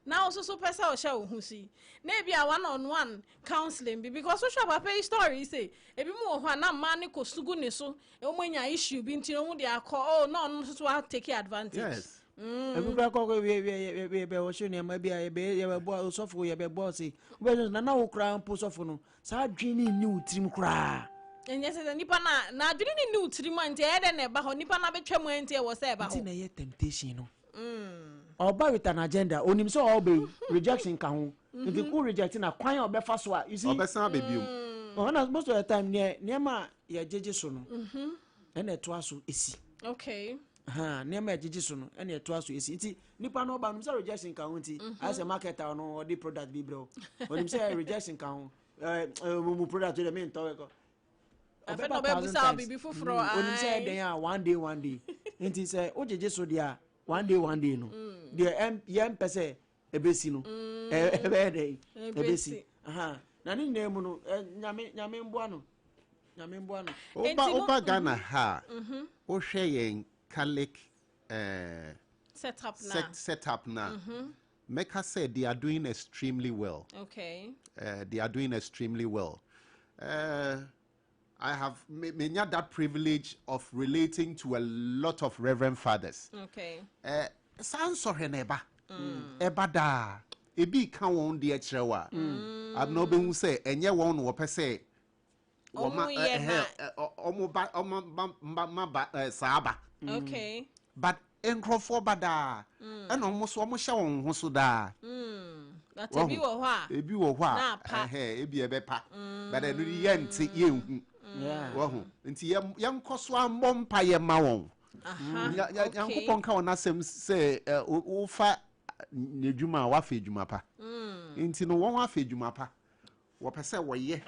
Now also so person o share who see na be a one-on-one counseling because social papa story say e bi mo ho na man ko sugu ne so e mo nya issue bi ntino mu de akọ no so to take advantage. Yes. Everybody ko we o show ne ma bi a ye bo so fo ye be boss we na wo kra mpo so fo no sa adwini ni utrim kra enye se nipa na adwini ni utrim ante e de na ba ho nipa na betwa mu ante e wo se ba ho ante na ye temptation no oba with an agenda onim so obey rejection ka ho if you reject na kwan obefa so a you see obesan bebium most of the time near ma ya jeje so no and eto aso esi okay near ma jeje so no and eto aso esi nti nipa no oba no say rejection ka ho nti as a marketer no or the product bi bro onim say rejection ka ho mu product we me nto we ko afeno be busa bibi fufuro onim say den one day nti say o jeje so dia one day no the yam pese ebesi no ebesi na ni name no nyame mboa no oba Ghana ha o hwe yen Catholic setup na make us say they are doing extremely well. Okay. They are doing extremely well. I have made that privilege of relating to a lot of reverend fathers. Okay. San sorry neba. Eba da. Ebi kan won de akrewa. Abno be hu say enye won wo pese. Saba. Okay. But enkrofo bada. And almost omo sha won ho so da. That ebi wo ho a. Ebi wo ho a. Ebi ebepa. But enu ye nti ye hu. Yeah. Wow. Nti yam koso ambom pa ye ma won. Yankopon ka wona sem say wo fa nedwuma wa fa edwuma pa. Nti no won wa fa edwuma pa. Wo pese wo ye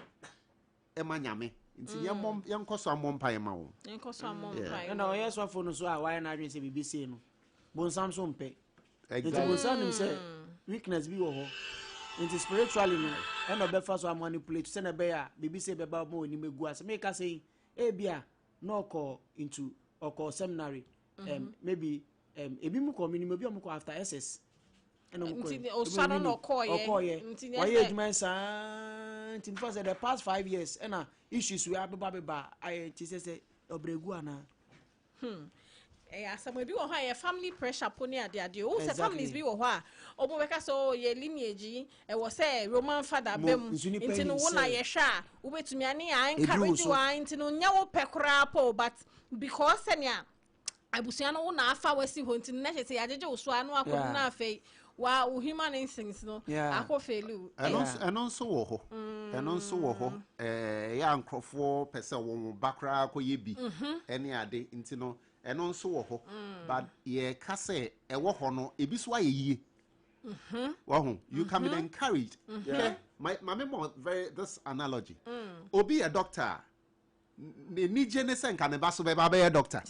e ma nyame. Nti yam koso ambom pa ye ma won. Yan koso ambom pa. Na o yeso fo no so a why na adwen say BBC no. Bon Samson pe. Exactly. Nti bon Samson say weakness bi wo ho. Into spiritually no and obefa so manipulate say na be ya BBC be ba mo ni megu ase make say ebia no call into or call seminary maybe ebi mu community maybe am after SS and o sara no call ye why edwuma san tin for the past 5 years and issues we abeba I say obregu ana some be or high family pressure pony at the idea. Who say families be or why? Or Bobeka so ye lineage, and was say Roman father bem into no one I sha, who to me any I encourage you into no nyawo pecrapo, but because Senya Abusiano na fa wasi ho ntin na say ajeje wo so anu akodu na afei wa human instincts no akofelu eno nso wo ho eno nso wo ho ya nkrofo pese wo bakra akoye bi ene ade nti no eno nso wo ho but ye ka say e wo ho no ebi so ayeye you can be encouraged. My memo very this analogy obi a doctor ni jenesen kan ba so be ba doctor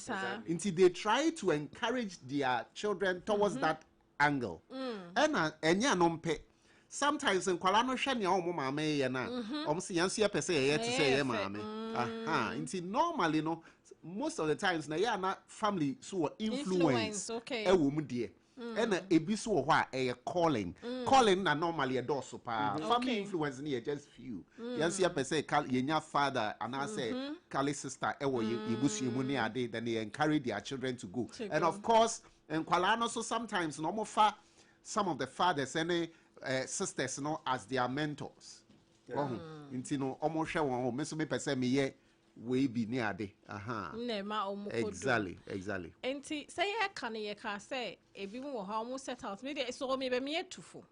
until they try to encourage their children towards that angle and enya no mpe sometimes in kwala no hwe ne omo maame ye na omo se yanso ye pese ye te say ye maame until normally no most of the times na ya na family so influence e wo mu de and ebi so ho a calling na normally a doso pa family influence ni just few yanso ye pese ye nya father and I say kali sister e wo ye busu mu ni ade then they encourage their children to go and of course and kwala so sometimes no more some of the fathers and sisters as their mentors nti no omo hwe won me so me pese me ye we be ni ade exactly enti say ye kan ye ka say ebi mu wo ha omo set out me dey so me be me etufo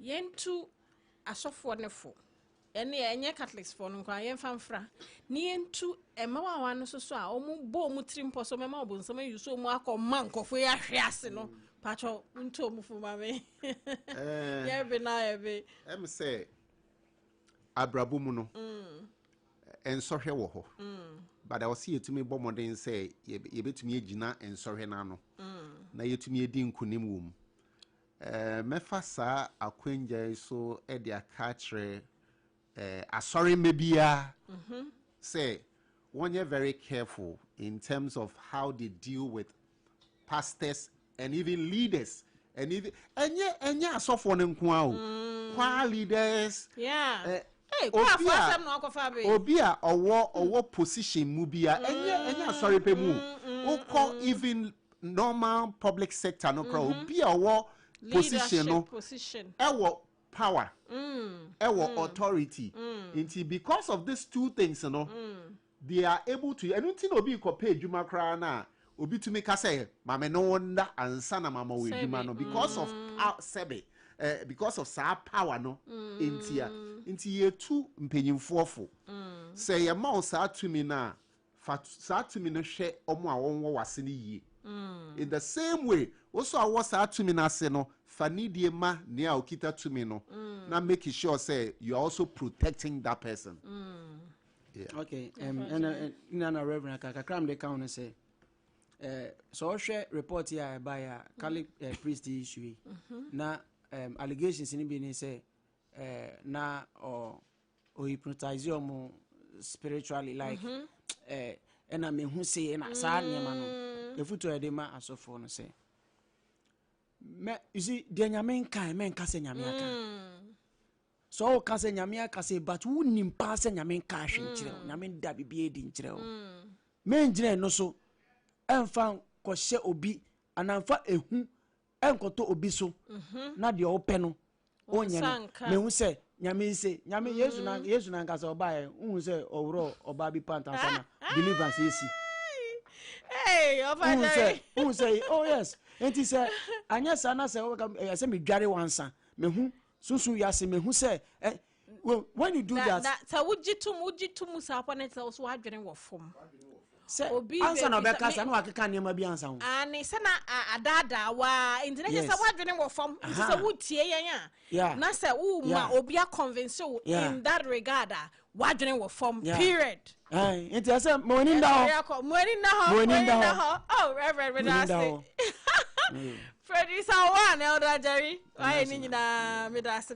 yentu asofo ne fo ene enye Catholics for no kwa yen famfra ni yentu emawa no so a omo bo mu trimpo so mema obonsam yuso mu akoma nkofo ya hwe ase no pacho ntu omo fu mame ye be na ye be em say abrabo mu no ensohwe wo ho but I was see etumi bo modern say ye betumi agina ensohwe na no na yetumi edi nkunim wom mefa sa akwenja so e dia katre sorry maybe say when you're very careful in terms of how they deal with pastors and even leaders and even and so for them kwa leaders obia or position mubia and sorry pe mu even normal public sector no crowd obia or position no power authority because of these two things they are able to and until obi ko pay juma kra na obi to make us say mama no wonder ansa na mama we juma no because of sebe because of sa power no into ye two mpenyimfofo say ye ma sa tumi na sa tumi no hwe omo a wonwo wase ne yie in the same way also awo sa tumi na se no fanidie ma ne a okita tumi no na make sure say you are also protecting that person okay and na reverend kakram de count say so share report here by Catholic priest issue na allegations ni bi ni say na or hypnotize you spiritually like and I mean who say na sa niam no the future e dey ma asofo no say me you see the nyame kan men ka se nyame aka so ka se nyame aka say but who nim pa se nyame ka hwe nkire nyame da bibie di nkire o men gire no so emfa ko hye obi anamfa ehu enkoto obi so na de o pe no onye no me hu se nyame se nyame yesu na nkasa oba e hu se owro oba bi panta sana believers esi hey over who say oh yes enti say anya sana say o say me dware wansa me hu susu yase me hu say when you do that so wujitum sa opponent so adwene wo fom obi ansa na obeka sa na wakeka nema bi ansa ho ani se na adada wa enti na say wadwene wo fom enti say wutie yen na say wu ma obi a convince you in that regard wadwene wo fom period enti asa moni nda ho oh reverend Medasi producer one elder Jerry why ni nyina Medasi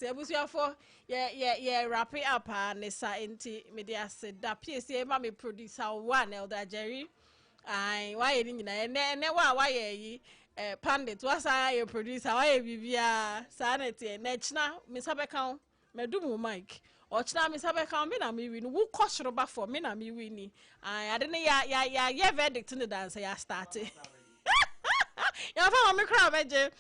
abusuafo ye wrap it up and sa enti Medasi da PSA ma me producer one elder Jerry ai why ni nyina ne why yi pandit wasa ye producer why bibia sanity na china me sabeka medumu mic ochna me sabe ka me na me win wo kosroba for me na me win I didn't ya verdict in the dance ya start ya fa me kra beje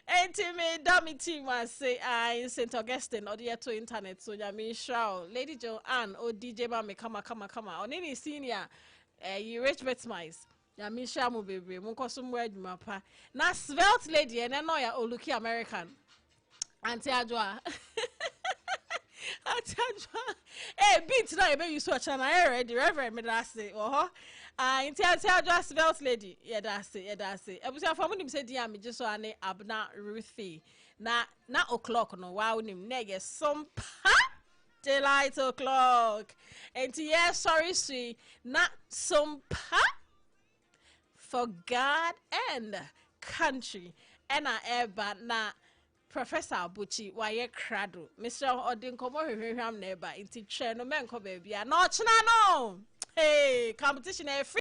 enti me dummy team was say in St Augustine or the to internet so ya me show Lady Joanne or DJ ma me come on any senior you rich bet mice ya me show mo baby mo ko so mo adwuma pa na svelte lady and no ya oluki American Auntie Adwa beat now you use such an ready Reverend Medase Auntie Adwa svelte lady that's it ebusia for me say dia me just so ane Abena Ruthy na o'clock no wow nim nege Sompa daylight o'clock and yes sorry sweet na Sompa for God and country and eba na Professor Abuchi waye krado Mr. Odin komo hwehwehwam na eba inti twa no menko ba bia na ochina no hey competition e